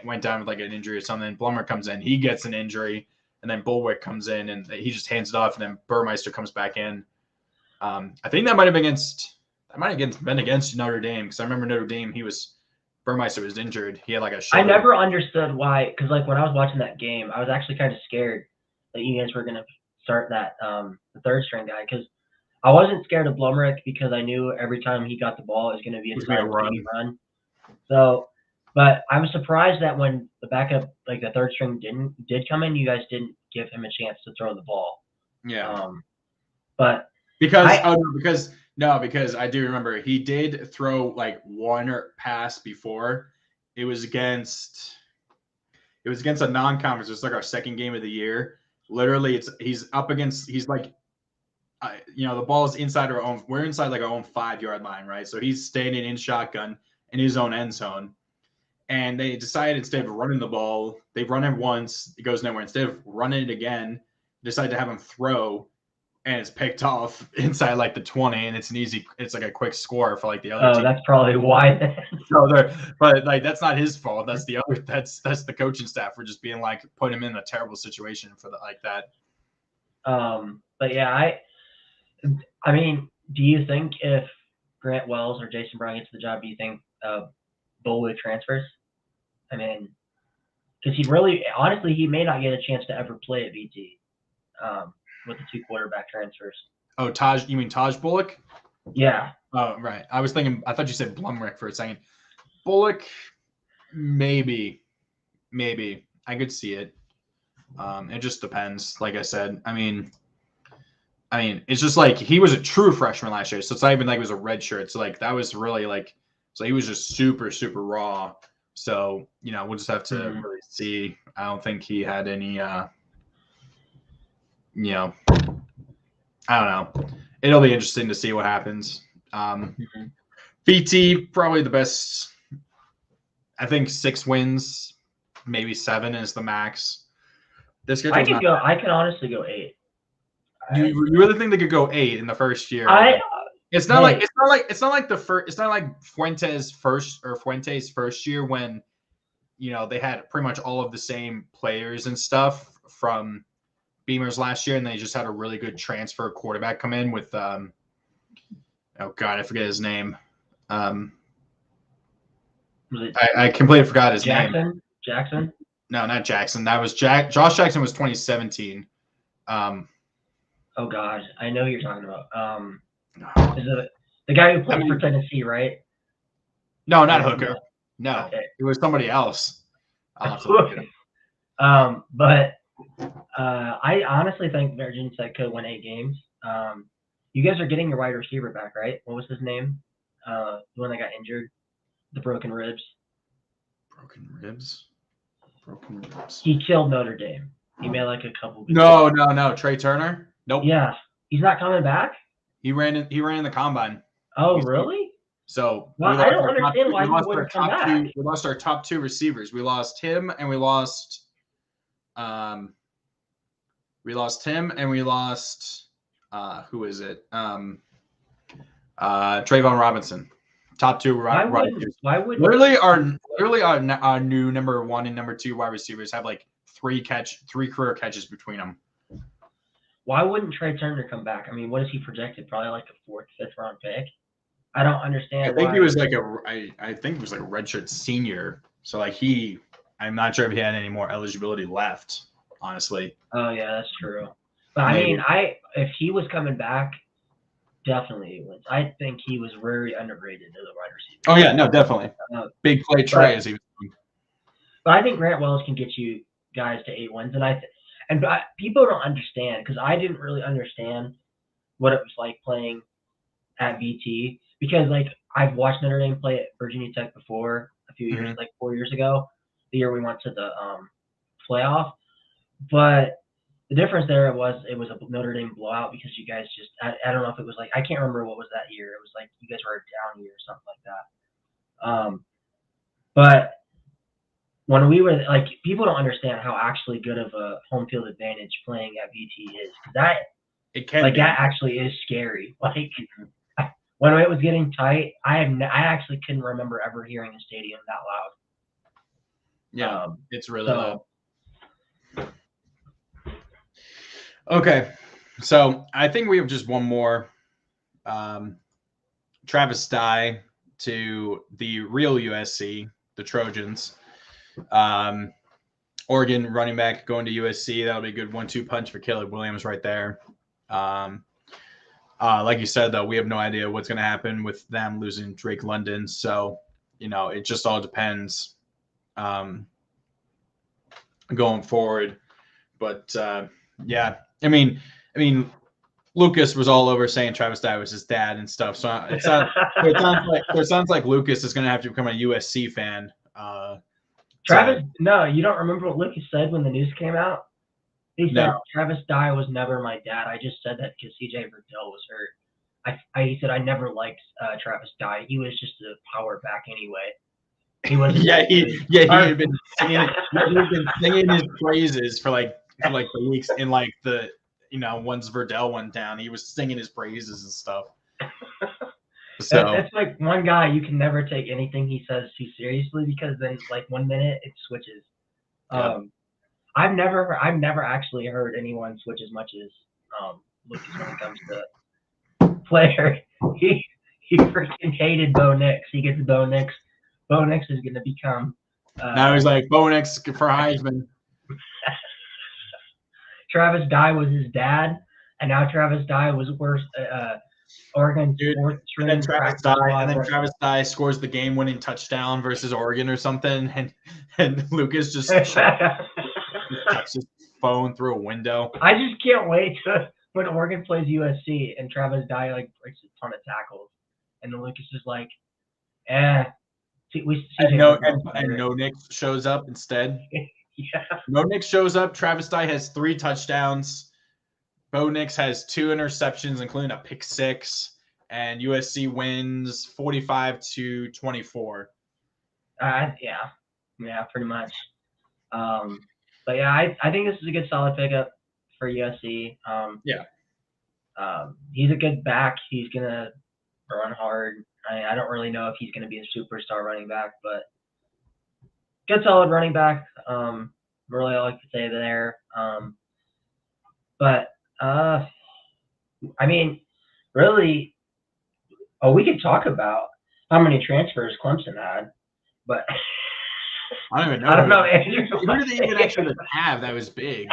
went down with an injury or something. Blumrick comes in, he gets an injury, and then Bulwick comes in and he just hands it off, and then Burmeister comes back in. I think that might have been against Notre Dame, because I remember Notre Dame Burmeister was injured. He had a shoulder. I never understood why, because when I was watching that game, I was actually kind of scared that you guys were going to start that the third string guy, because I wasn't scared of Blumrick because I knew every time he got the ball, it was going to be a run. So, but I was surprised that when the backup, the third string did come in, you guys didn't give him a chance to throw the ball. Yeah. But because I do remember he did throw one pass before. It was against a non-conference. It's our second game of the year. Literally, he's the ball is inside our own. We're inside our own 5-yard line, right? So he's standing in shotgun in his own end zone, and they decided instead of running the ball, they run it once, it goes nowhere. Instead of running it again, decide to have him throw, and it's picked off inside the 20, and it's a quick score for the other team. That's probably why. But that's not his fault. That's that's the coaching staff for just being put him in a terrible situation for that. But yeah, do you think if Grant Wells or Jason Brown gets the job, do you think Bulwick transfers? Because he may not get a chance to ever play at VT with the 2 quarterback transfers. Oh, you mean Taj Bullock? Yeah. Oh, right. I thought you said Blumrick for a second. Bullock, maybe. I could see it. It just depends. Like I said, it's just he was a true freshman last year, so it's not even it was a red shirt. So that was really So he was just super, super raw. So, we'll just have to really see. I don't think he had any, I don't know. It'll be interesting to see what happens. VT, probably the best. I think 6 wins, maybe 7 is the max. This I can honestly go 8. You really think they could go 8 in the first year? It's not like Fuente's first year when they had pretty much all of the same players and stuff from Beamer's last year, and they just had a really good transfer quarterback come in with oh god, I forget his name. I completely forgot his name. Jackson? No, not Jackson. That was Josh Jackson was 2017. Oh God, I know who you're talking about. Is it the guy who played for Tennessee, right? No, not Hooker. No, okay. It was somebody else. I'll have to look it up. But I honestly think Virginia Tech could win 8 games. You guys are getting your wide receiver back, right? What was his name? The one that got injured, the broken ribs. Broken ribs. He killed Notre Dame. He made like a couple. No. Trey Turner. Nope. Yeah, he's not coming back. He ran in the combine. Oh, really? So I don't understand why he wouldn't come back. We lost our top 2 receivers. We lost him, and we lost. Who is it? Trayvon Robinson. Top 2 wide receivers. Why would literally our new number 1 and number 2 wide receivers have like 3 career catches between them. Why wouldn't Trey Turner come back? I mean, what is he projected? Probably like a 4th, 5th round pick. I don't understand. I think he was like I think he was like a redshirt senior. So like I'm not sure if he had any more eligibility left, honestly. Oh yeah, that's true. But maybe. I mean, if he was coming back, definitely he wins. I think he was very underrated as a wide receiver. Oh yeah, no, definitely. Big play Trey as he was doing. But I think Grant Wells can get you guys to 8 wins, and people don't understand, because I didn't really understand what it was like playing at VT, because like I've watched Notre Dame play at Virginia Tech before a few years, like 4 years ago, the year we went to the playoff. But the difference there was it was a Notre Dame blowout, because you guys just I don't know if it was like, I can't remember what was that year. It was like you guys were a down year or something like that. But when we were like, people don't understand how actually good of a home field advantage playing at VT is. That actually is scary. Like when it was getting tight, I actually couldn't remember ever hearing the stadium that loud. Yeah, it's really loud. Okay, so I think we have just one more. Travis Dye to the real USC, the Trojans. Oregon running back going to USC. That'll be a good 1-2 punch for Caleb Williams right there. Like you said, though, we have no idea what's going to happen with them losing Drake London. So, it just all depends going forward. But, yeah, I mean, Lucas was all over saying Travis Dye was his dad and stuff. So it sounds like Lucas is going to have to become a USC fan. Travis, no, you don't remember what Lucas said when the news came out? He said, Travis Dye was never my dad. I just said that because CJ Verdell was hurt. He said, I never liked Travis Dye. He was just a power back anyway. He was he had been singing his praises for like the weeks in like the once Verdell went down, he was singing his praises and stuff. So that's like one guy you can never take anything he says too seriously, because then like 1 minute it switches. Yeah. I've never actually heard anyone switch as much as Lucas when it comes to player. He freaking hated Bo Nix. He gets Bo Nix. Bo Nix is going to become. Now he's like Bo Nix for Heisman. Travis Dye was his dad, and now Travis Dye was worse. Oregon fourth string. And then Travis Dye scores the game-winning touchdown versus Oregon or something, and Lucas just chucks his phone through a window. I just can't wait to when Oregon plays USC and Travis Dye like breaks a ton of tackles, and then Lucas is like, And no Nick shows up instead. Yeah. No Nick shows up. Travis Dye has 3 touchdowns. Bo Nix has 2 interceptions, including a pick 6. And USC wins 45-24. Yeah, pretty much. But yeah, I think this is a good solid pickup for USC. He's a good back. He's gonna run hard. I don't really know if he's gonna be a superstar running back, but good solid running back. Really all I could say there. But I mean, really, we could talk about how many transfers Clemson had, but I don't even know. I don't know, Andrew. Who did they even actually have that was big?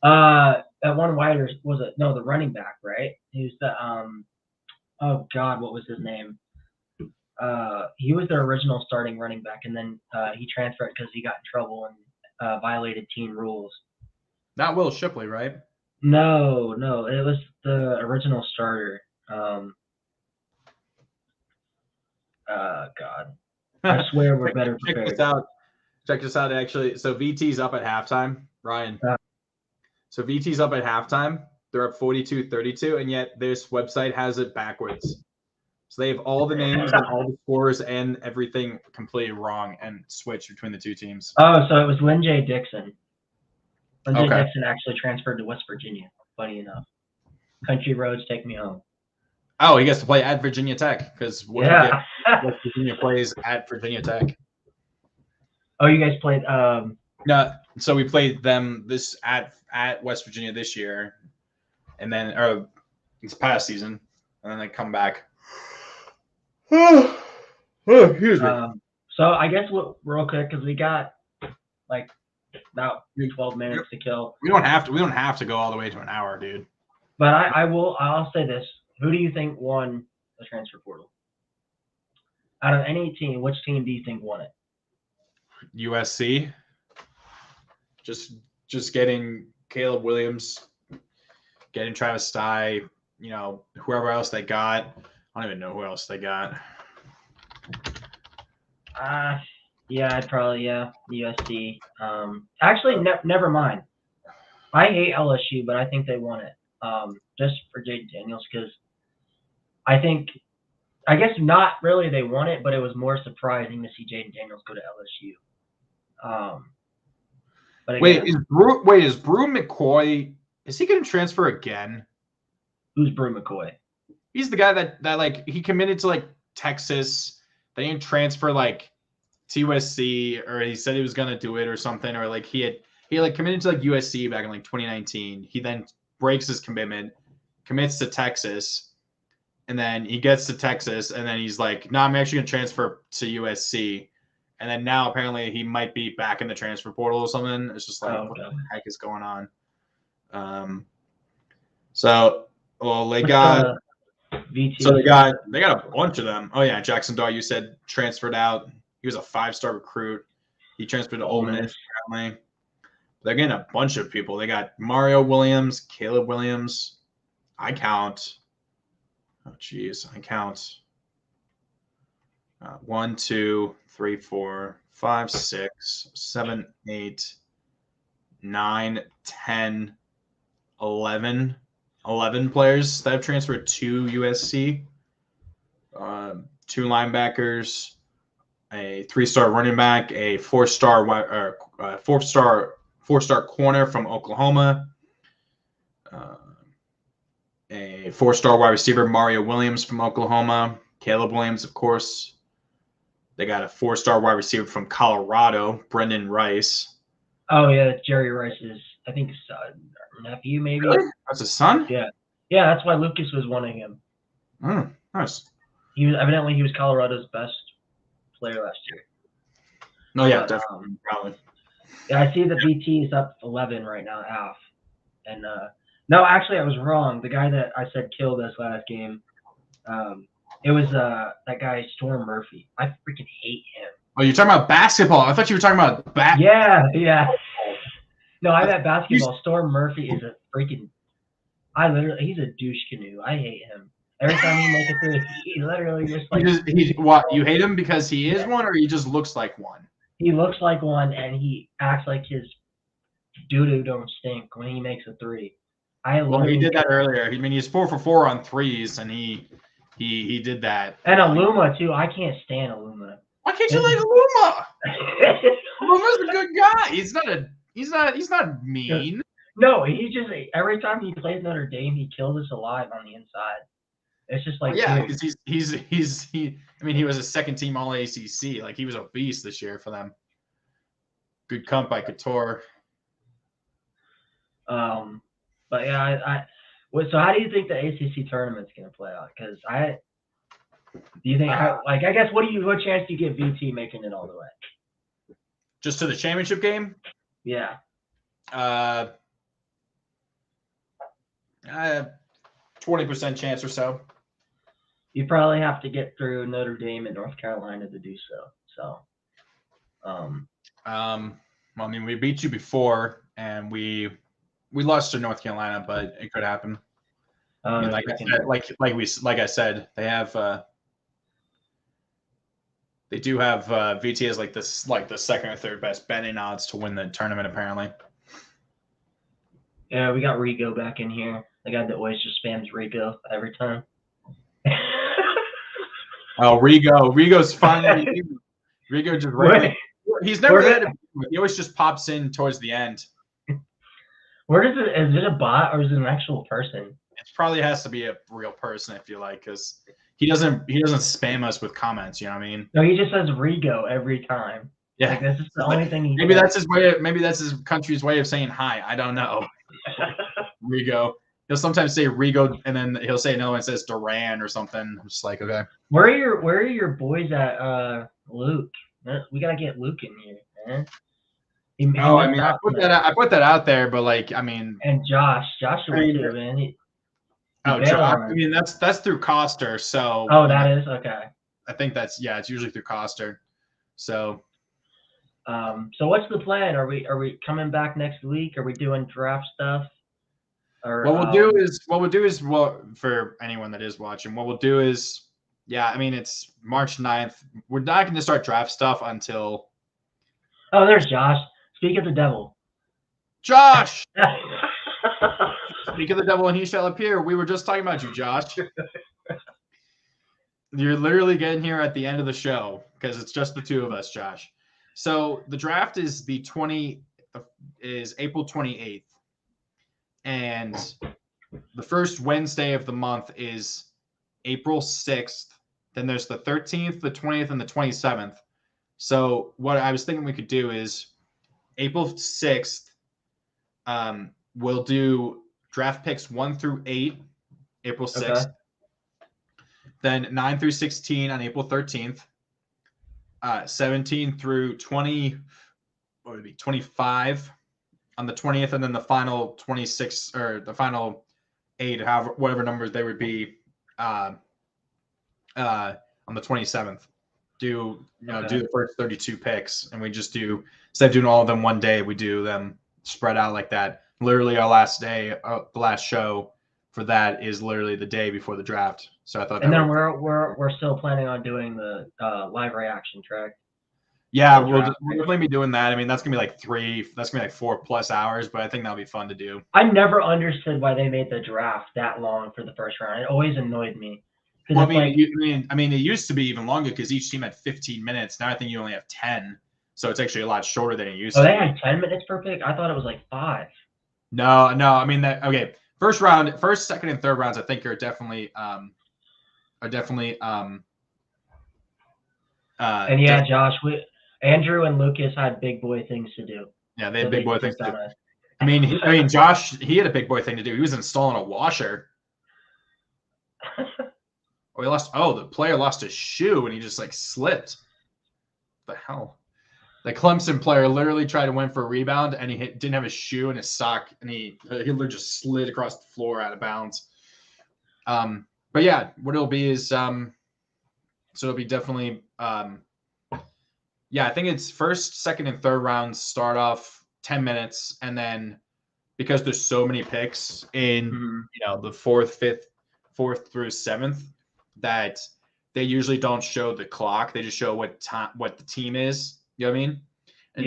That one wider was it? No, the running back, right? He was the oh God, what was his name? He was their original starting running back, and then he transferred because he got in trouble and violated team rules. Not Will Shipley, right? No, it was the original starter. God, I swear we're better prepared. Check this out, actually. So VT's up at halftime, Ryan. So VT's up at halftime. They're up 42-32, and yet this website has it backwards. So they have all the names and all the scores and everything completely wrong and switched between the two teams. Oh, so it was Lynn J. Dixon. Lynn J. Dixon actually transferred to West Virginia, funny enough. Country roads take me home. Oh, he gets to play at Virginia Tech because West Virginia plays at Virginia Tech. Oh, you guys played No, so we played them this at West Virginia this year, and then it's past season, and then they come back. Excuse me. So I guess real quick because we got like about 12 minutes to kill. We don't have to go all the way to an hour, dude. But I'll say this: who do you think won the transfer portal? Out of any team, which team do you think won it? USC. Just getting Caleb Williams, getting Travis Dye, whoever else they got. I don't even know who else they got. I'd probably USC. Actually, never mind. I hate LSU, but I think they won it. Just for Jaden Daniels, because I guess not really they won it, but it was more surprising to see Jaden Daniels go to LSU. But again, is Brew McCoy? Is he going to transfer again? Who's Brew McCoy? He's the guy that like he committed to like Texas. They didn't transfer like to USC, or he said he was going to do it or something, or like he like committed to like USC back in like 2019. He then breaks his commitment, commits to Texas, and then he gets to Texas, and then he's like, "No, I'm actually going to transfer to USC." And then now apparently he might be back in the transfer portal or something. It's just like, what the heck is going on? They got VT. So they got a bunch of them. Oh yeah, Jackson Dart, you said transferred out. He was a 5-star recruit. He transferred to Ole Miss apparently. They're getting a bunch of people. They got Mario Williams, Caleb Williams. I count 1, 2, 3, 4, 5, 6, 7, 8, 9, 10, 11 players that have transferred to USC. 2 linebackers, a 3-star running back, a 4-star corner from Oklahoma, a 4-star wide receiver, Mario Williams from Oklahoma, Caleb Williams, of course. They got a 4-star wide receiver from Colorado, Brendan Rice. Oh yeah, Jerry Rice's, I think, son or nephew, maybe. Really? That's his son? Yeah, that's why Lucas was wanting him. Nice. He was Colorado's best player last year. No, yeah, definitely, probably. Yeah, I see the BT is up 11 right now, half. And no, actually, I was wrong. The guy that I said killed us last game, it was that guy Storm Murphy. I freaking hate him. Oh, you're talking about basketball? I thought you were talking about Yeah. No, I meant basketball. Storm Murphy is a freaking. He's a douche canoe. I hate him. Every time he makes a three, he literally just like what? You hate him because he is one, or he just looks like one? he looks like one, and he acts like his doo-doo don't stink when he makes a three. Well, he did that earlier. I mean, he's 4 for 4 on threes, and he did that. And Aluma too. I can't stand Aluma. Why can't you like Aluma? Aluma's a good guy. He's not mean. No, he just every time he plays Notre Dame, he kills us alive on the inside. It's just like because I mean, he was a second team All ACC. Like he was a beast this year for them. Good comp by Couture. But yeah, so how do you think the ACC tournament's gonna play out? Because do you think I guess what chance do you give VT making it all the way? Just to the championship game? Yeah. 20% chance or so. You probably have to get through Notre Dame and North Carolina to do so. Well, I mean, we beat you before, and we lost to North Carolina, but it could happen. I mean, like I said, they have they do have VT as like the second or third best betting odds to win the tournament apparently. Yeah, we got Rigo back in here. The guy that always just spams Rigo every time. Oh, Rigo's finally. Rigo just really. He's never had. He always just pops in towards the end. Where does it? Is it a bot or is it an actual person? It probably has to be a real person, I feel like, because he doesn't spam us with comments. You know what I mean? No, he just says Rigo every time. Yeah, like, this is the only thing he. Maybe does. That's his way. Maybe that's his country's way of saying hi. I don't know. Rigo. He'll sometimes say Rigo, and then he'll say another one that says Duran or something. I'm just like, okay. Where are your boys at, Luke? We gotta get Luke in here, man. I mean, I put that out there, but like, I mean, and Josh too, man. I mean, that's through Coster, so. Oh, that is okay. I think it's usually through Coster, so. So what's the plan? Are we coming back next week? Are we doing draft stuff? Or, what we'll do is for anyone that is watching, what we'll do is, I mean, it's March 9th. We're not going to start draft stuff until. Oh, there's Josh. Speak of the devil. Josh! Speak of the devil and he shall appear. We were just talking about you, Josh. You're literally getting here at the end of the show because it's just the two of us, Josh. So the draft is April 28th. And the first Wednesday of the month is April 6th. Then there's the 13th, the 20th, and the 27th. So what I was thinking we could do is April 6th, we'll do draft picks 1 through 8, April 6th. Okay. Then 9 through 16 on April 13th. 17 through 20, 25 on the 20th, and then the final 26 or the final 8, whatever numbers they would be, on the 27th. Do the first 32 picks, and we just do, instead of doing all of them one day, we do them spread out like that. Literally, our last day, the last show for that is literally the day before the draft. So I thought. And then we're still planning on doing the live reaction track. Yeah, we'll definitely be doing that. I mean, that's gonna be like 4+ hours, but I think that'll be fun to do. I never understood why they made the draft that long for the first round. It always annoyed me. Well, I mean, it used to be even longer because each team had 15 minutes. Now I think you only have 10, so it's actually a lot shorter than it used to. Oh, they had 10 minutes per pick? I thought it was like 5. No. I mean okay. First, second, and third rounds, I think are definitely. And yeah, Josh, Andrew and Lucas had big boy things to do. Yeah, they had big boy things to do. I mean, Josh, he had a big boy thing to do. He was installing a washer. The player lost his shoe and he just like slipped. What the hell? The Clemson player literally tried to win for a rebound and he didn't have his shoe and his sock and he literally just slid across the floor out of bounds. But yeah, what it'll be is so it'll be definitely I think it's first, second, and third rounds start off 10 minutes, and then because there's so many picks in the fourth, 4th through 7th, that they usually don't show the clock. They just show what the team is. You know what I mean? And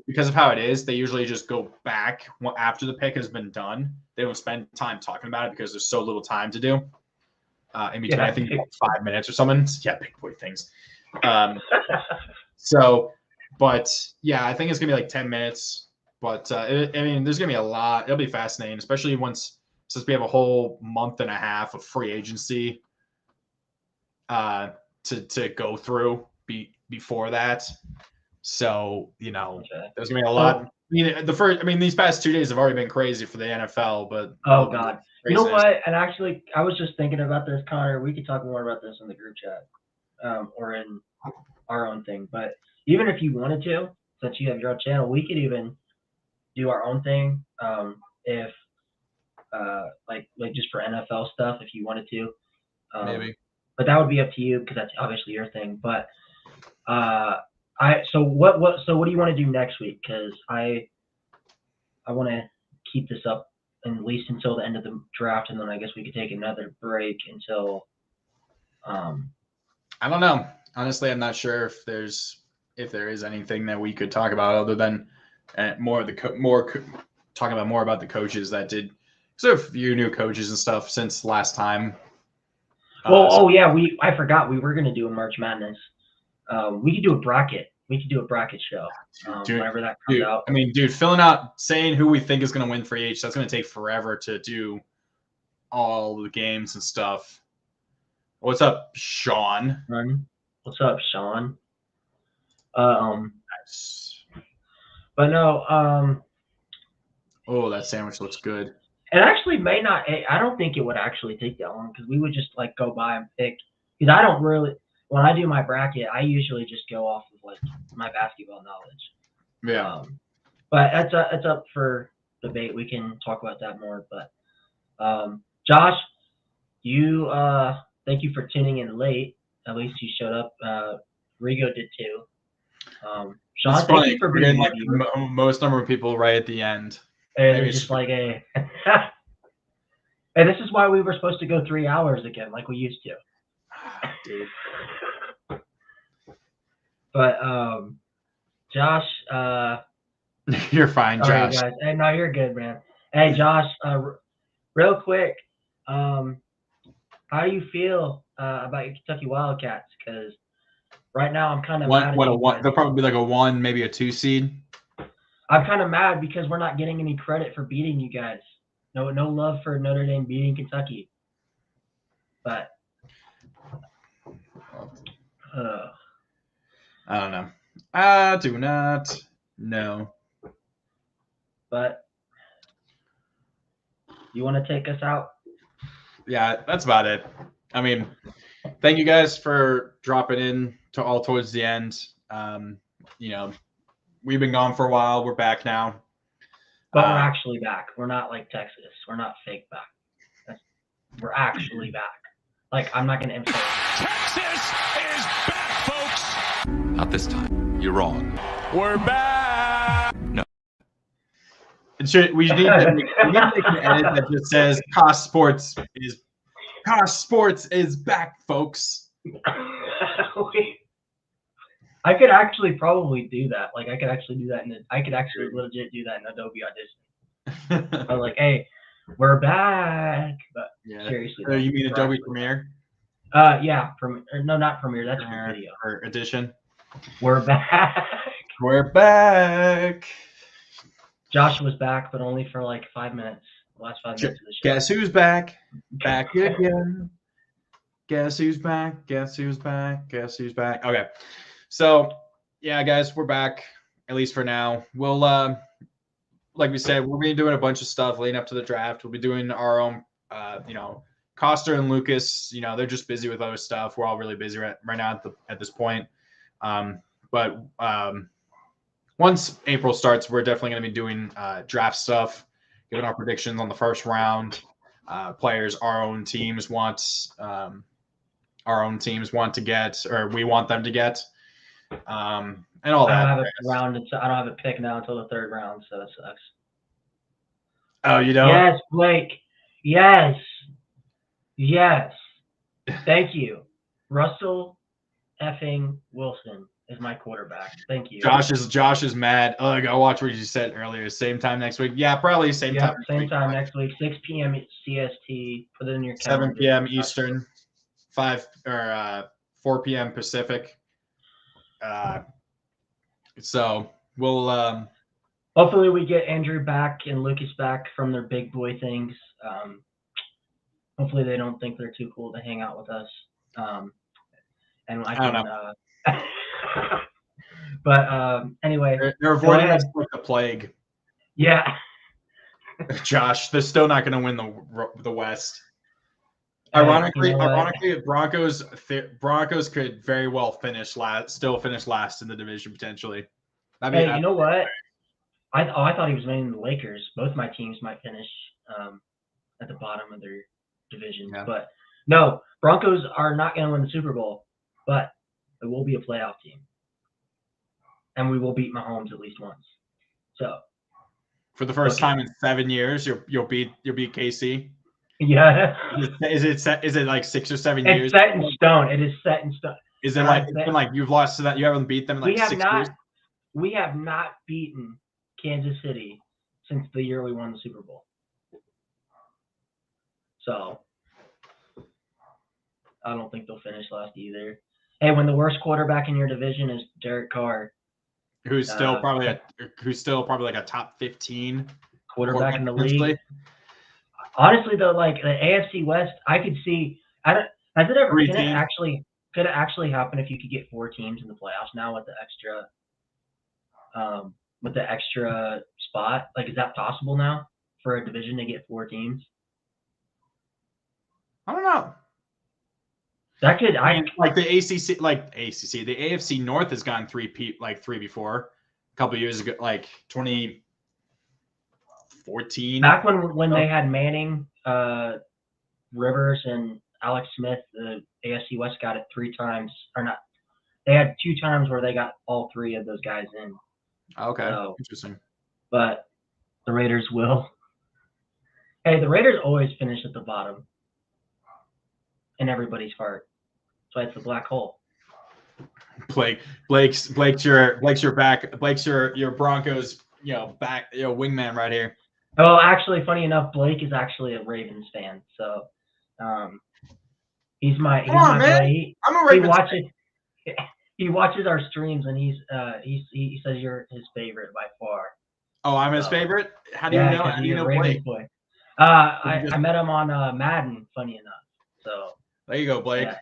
because of how it is, they usually just go back after the pick has been done. They don't spend time talking about it because there's so little time to do in between. I think 5 minutes or something. Yeah, big boy things. But yeah, I think it's gonna be like 10 minutes. But there's gonna be a lot. It'll be fascinating, especially since we have a whole month and a half of free agency to go through before that. So, there's gonna be a lot. These past 2 days have already been crazy for the NFL, but God, you know what? And actually, I was just thinking about this, Connor. We could talk more about this in the group chat, or in our own thing. But even if you wanted to, since you have your own channel, we could even do our own thing. If like just for NFL stuff, if you wanted to, maybe. But that would be up to you because that's obviously your thing. But so what do you want to do next week? Because I want to keep this up at least until the end of the draft, and then I guess we could take another break until. I don't know. Honestly, I'm not sure if there is anything that we could talk about other than talking about more about the coaches that did. So a few new coaches and stuff since last time. I forgot we were gonna do a March Madness. We could do a bracket. We could do a bracket show whenever that comes out. Filling out, saying who we think is going to win for each, that's going to take forever to do all the games and stuff. What's up, Sean? What's up, Sean? Nice. But no, oh, that sandwich looks good. It actually may not. I don't think it would actually take that long because we would just like go by and pick. Because I don't really. When I do my bracket, I usually just go off of like my basketball knowledge. Yeah. But it's up for debate. We can talk about that more. But Josh, you thank you for tuning in late. At least you showed up. Rigo did too. Sean, thank you for being like most number of people right at the end. And it's just like a. And this is why we were supposed to go 3 hours again, like we used to. Dude. But Josh, you're fine, sorry, Josh. Guys. Hey, no, you're good, man. Hey, Josh, real quick, how do you feel about your Kentucky Wildcats? Because right now I'm kind of mad. They'll probably be like a 1, maybe a 2 seed. I'm kind of mad because we're not getting any credit for beating you guys. No love for Notre Dame beating Kentucky. But I don't know. I do not know. But you want to take us out? Yeah, that's about it. Thank you guys for dropping in towards the end. We've been gone for a while. We're back now. But we're actually back. We're not like Texas. We're not fake back. We're actually back. Like, I'm not going to emphasize. Texas is back, folks. Not this time. You're wrong. We're back. No. We need to make an edit that just says Cost Sports is back, folks. I could actually probably do that. Like, I could actually do that. I could actually legit do that in Adobe Audition. I was like, hey, we're back. But yeah. Seriously. You mean Adobe Premiere? Yeah. No, not Premiere. That's for video. Or Audition. We're back. We're back. Josh was back, but only for like 5 minutes. The last 5 minutes of the show. Guess who's back? Back again. Guess who's back? Guess who's back? Guess who's back? Okay. So, yeah, guys, we're back, at least for now. We'll, like we said, we'll be doing a bunch of stuff leading up to the draft. We'll be doing our own, Costa and Lucas, they're just busy with other stuff. We're all really busy right now at this point. But once April starts, we're definitely going to be doing draft stuff, giving our predictions on the first round. Players our own teams want to get, or we want them to get. And all that. I don't have a pick now until the 3rd round, so it sucks. Oh, you don't? Yes, Blake. Yes. Yes. Thank you. Russell effing Wilson is my quarterback. Thank you. Josh is mad. Oh, I watch what you said earlier. Same time next week. Yeah, probably same time. Same time next week. 6 p.m. CST. Put it in your 7 calendar. p.m. Eastern, 4 p.m. Pacific. So we'll hopefully we get Andrew back and Lucas back from their big boy things. Hopefully they don't think they're too cool to hang out with us. And I don't know. But anyway, they're avoiding us like the plague. Yeah. Josh, they're still not going to win the West. Ironically, Broncos could very well finish last in the division potentially. Hey, you know what? I thought he was winning the Lakers. Both my teams might finish at the bottom of their division, but no, Broncos are not going to win the Super Bowl, but it will be a playoff team, and we will beat Mahomes at least once. So, for the first time in 7 years, you'll beat KC. Yeah. Is it like 6 or 7 years? It's set in stone. It is set in stone. Is it like it's been like you've lost to that? You haven't beat them in like 6 years? We have not beaten Kansas City since the year we won the Super Bowl. So I don't think they'll finish last either. Hey, when the worst quarterback in your division is Derek Carr, who's still probably like a top 15 quarterback in the league. Honestly, though, like the AFC West, I could see. Could it actually happen if you could get 4 teams in the playoffs now with the extra spot? Like, is that possible now for a division to get 4 teams? I don't know. That could the ACC, the AFC North has gone 3 before, a couple of years ago, like 2014. Back when they had Manning, Rivers, and Alex Smith, the AFC West got it 3 times, or not. They had 2 times where they got all 3 of those guys in. Okay, so, interesting. But the Raiders will. Hey, the Raiders always finish at the bottom in everybody's heart. So it's the black hole. Blake's your back. Blake's your Broncos, back, wingman right here. Oh, actually, funny enough, Blake is actually a Ravens fan. So, he's my guy. I'm a Ravens fan. He watches our streams, and he says you're his favorite by far. Oh, I'm his favorite? How do you know? How do you know Blake? Boy. I met him on Madden, funny enough. So there you go, Blake. Yeah.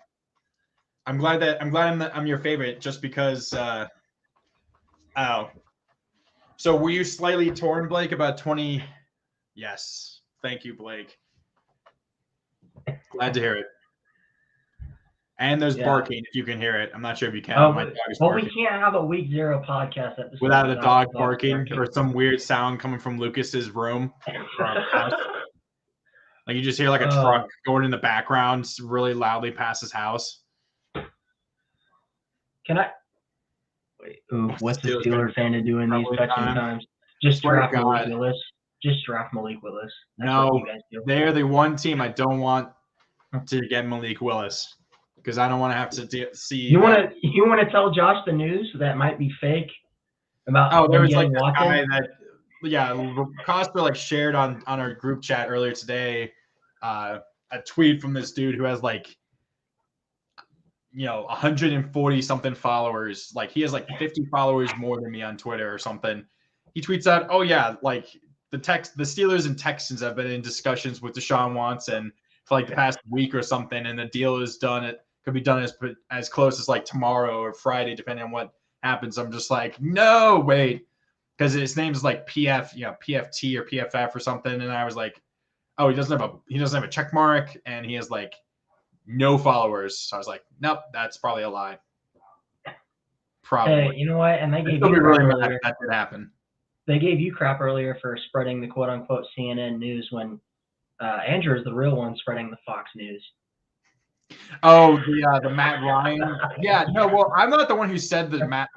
I'm glad I'm your favorite just because So were you slightly torn, Blake, about 20? Yes. Thank you, Blake. Glad to hear it. And there's barking, if you can hear it. I'm not sure if you can. My dog is barking. We can't have a Week 0 podcast episode without a dog barking or some weird sound coming from Lucas's room. House. Like you just hear like a truck going in the background really loudly past his house. Can I? Wait, what's the Steeler fan to do in these touching times? Just draft Malik Willis. Just draft Malik Willis. No, they're the one team I don't want to get Malik Willis because I don't want to have to see. You want to tell Josh the news that might be fake about? Oh, there was like a guy that Costa shared on our group chat earlier today a tweet from this dude who has 140 something followers. Like he has 50 followers more than me on Twitter or something. He tweets out, "Oh yeah, the Steelers and Texans have been in discussions with Deshaun Watson for the past week or something, and the deal is done. It could be done as close as tomorrow or Friday, depending on what happens." I'm just no, wait, because his name is PF, PFT or PFF or something, and I was oh, he doesn't have a check mark, and he has no followers. So I was nope, that's probably a lie. Probably. Hey, you know what? And they gave you really mad if that did happen. They gave you crap earlier for spreading the quote unquote CNN news when Andrew is the real one spreading the Fox news. Oh, the Matt Ryan. Yeah, no, well, I'm not the one who initially said the Matt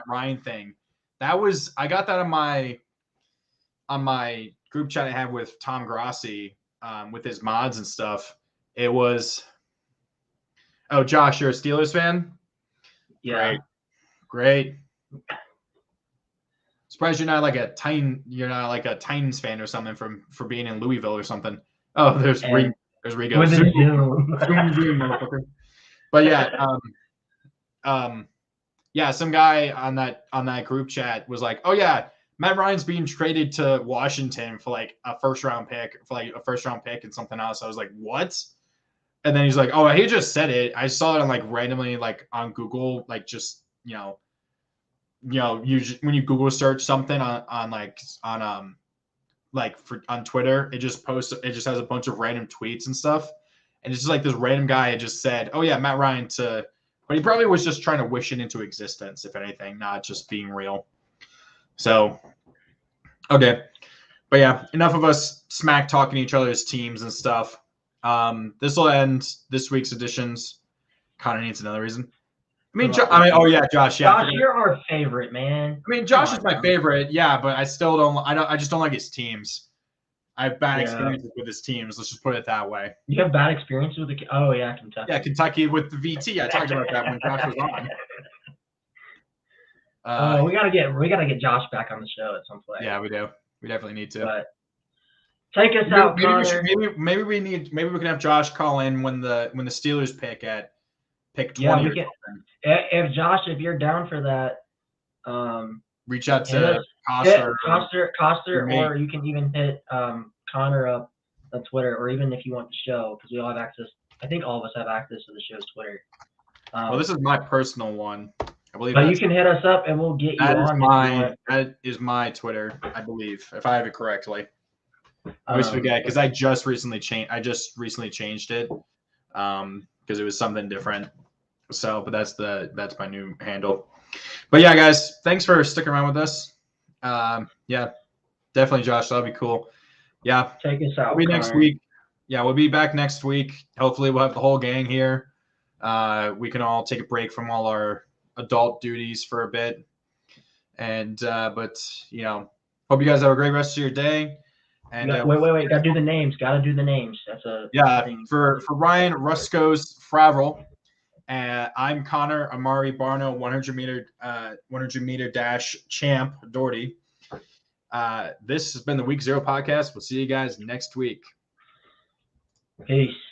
Ryan thing. I got that on my group chat I had with Tom Grassi. with his mods and stuff. It was, oh, Josh, you're a Steelers fan? Yeah. Great. Surprised you're not like a Titans fan or something for being in Louisville or something. Oh, there's Rigo. Zoom, motherfucker. But yeah, yeah, some guy on that group chat was like, "Oh yeah, Matt Ryan's being traded to Washington for like a first round pick and something else." I was like, "What?" And then he's like, "Oh, he just said it. I saw it on like randomly like on Google, like just when you Google search something on Twitter, it just has a bunch of random tweets and stuff, and it's just like this random guy had just said, "Oh yeah, Matt Ryan to." But he probably was just trying to wish it into existence, if anything, not just being real. So, okay. But yeah, enough of us smack talking each other's teams and stuff. This will end this week's editions. Connor needs another reason. Oh yeah, Josh. Yeah, Josh, you're our favorite, man. I mean, Josh is my favorite. Yeah, but I still don't. I just don't like his teams. I have bad experiences with his teams. Let's just put it that way. You have bad experiences with the? Oh yeah, Kentucky. Yeah, Kentucky with the VT. I talked about that when Josh was on. We gotta get Josh back on the show at some point. Yeah, we do. We definitely need to. But take us out, Connor. Maybe we can have Josh call in when the Steelers pick 20. Yeah, we can. If Josh, if you're down for that, reach out to Coster, or you can even hit Connor up on Twitter, or even if you want the show, because we all have access. I think all of us have access to the show's Twitter. Well, this is my personal one. I believe. But you can hit us up, and we'll get you on. That is my Twitter, I believe, if I have it correctly. I always forget because I just recently changed it because it was something different. So, but that's my new handle. But yeah, guys, thanks for sticking around with us. Yeah, definitely, Josh. That'll be cool. Yeah, take us out. We'll be next week. Yeah, we'll be back next week. Hopefully, we'll have the whole gang here. We can all take a break from all our adult duties for a bit. And but hope you guys have a great rest of your day. And wait, gotta do the names. That's a thing. For Ryan Ruskos Fravel. I'm Connor Amari Barno, 100 meter dash champ Doherty. This has been the Week 0 podcast. We'll see you guys next week. Peace.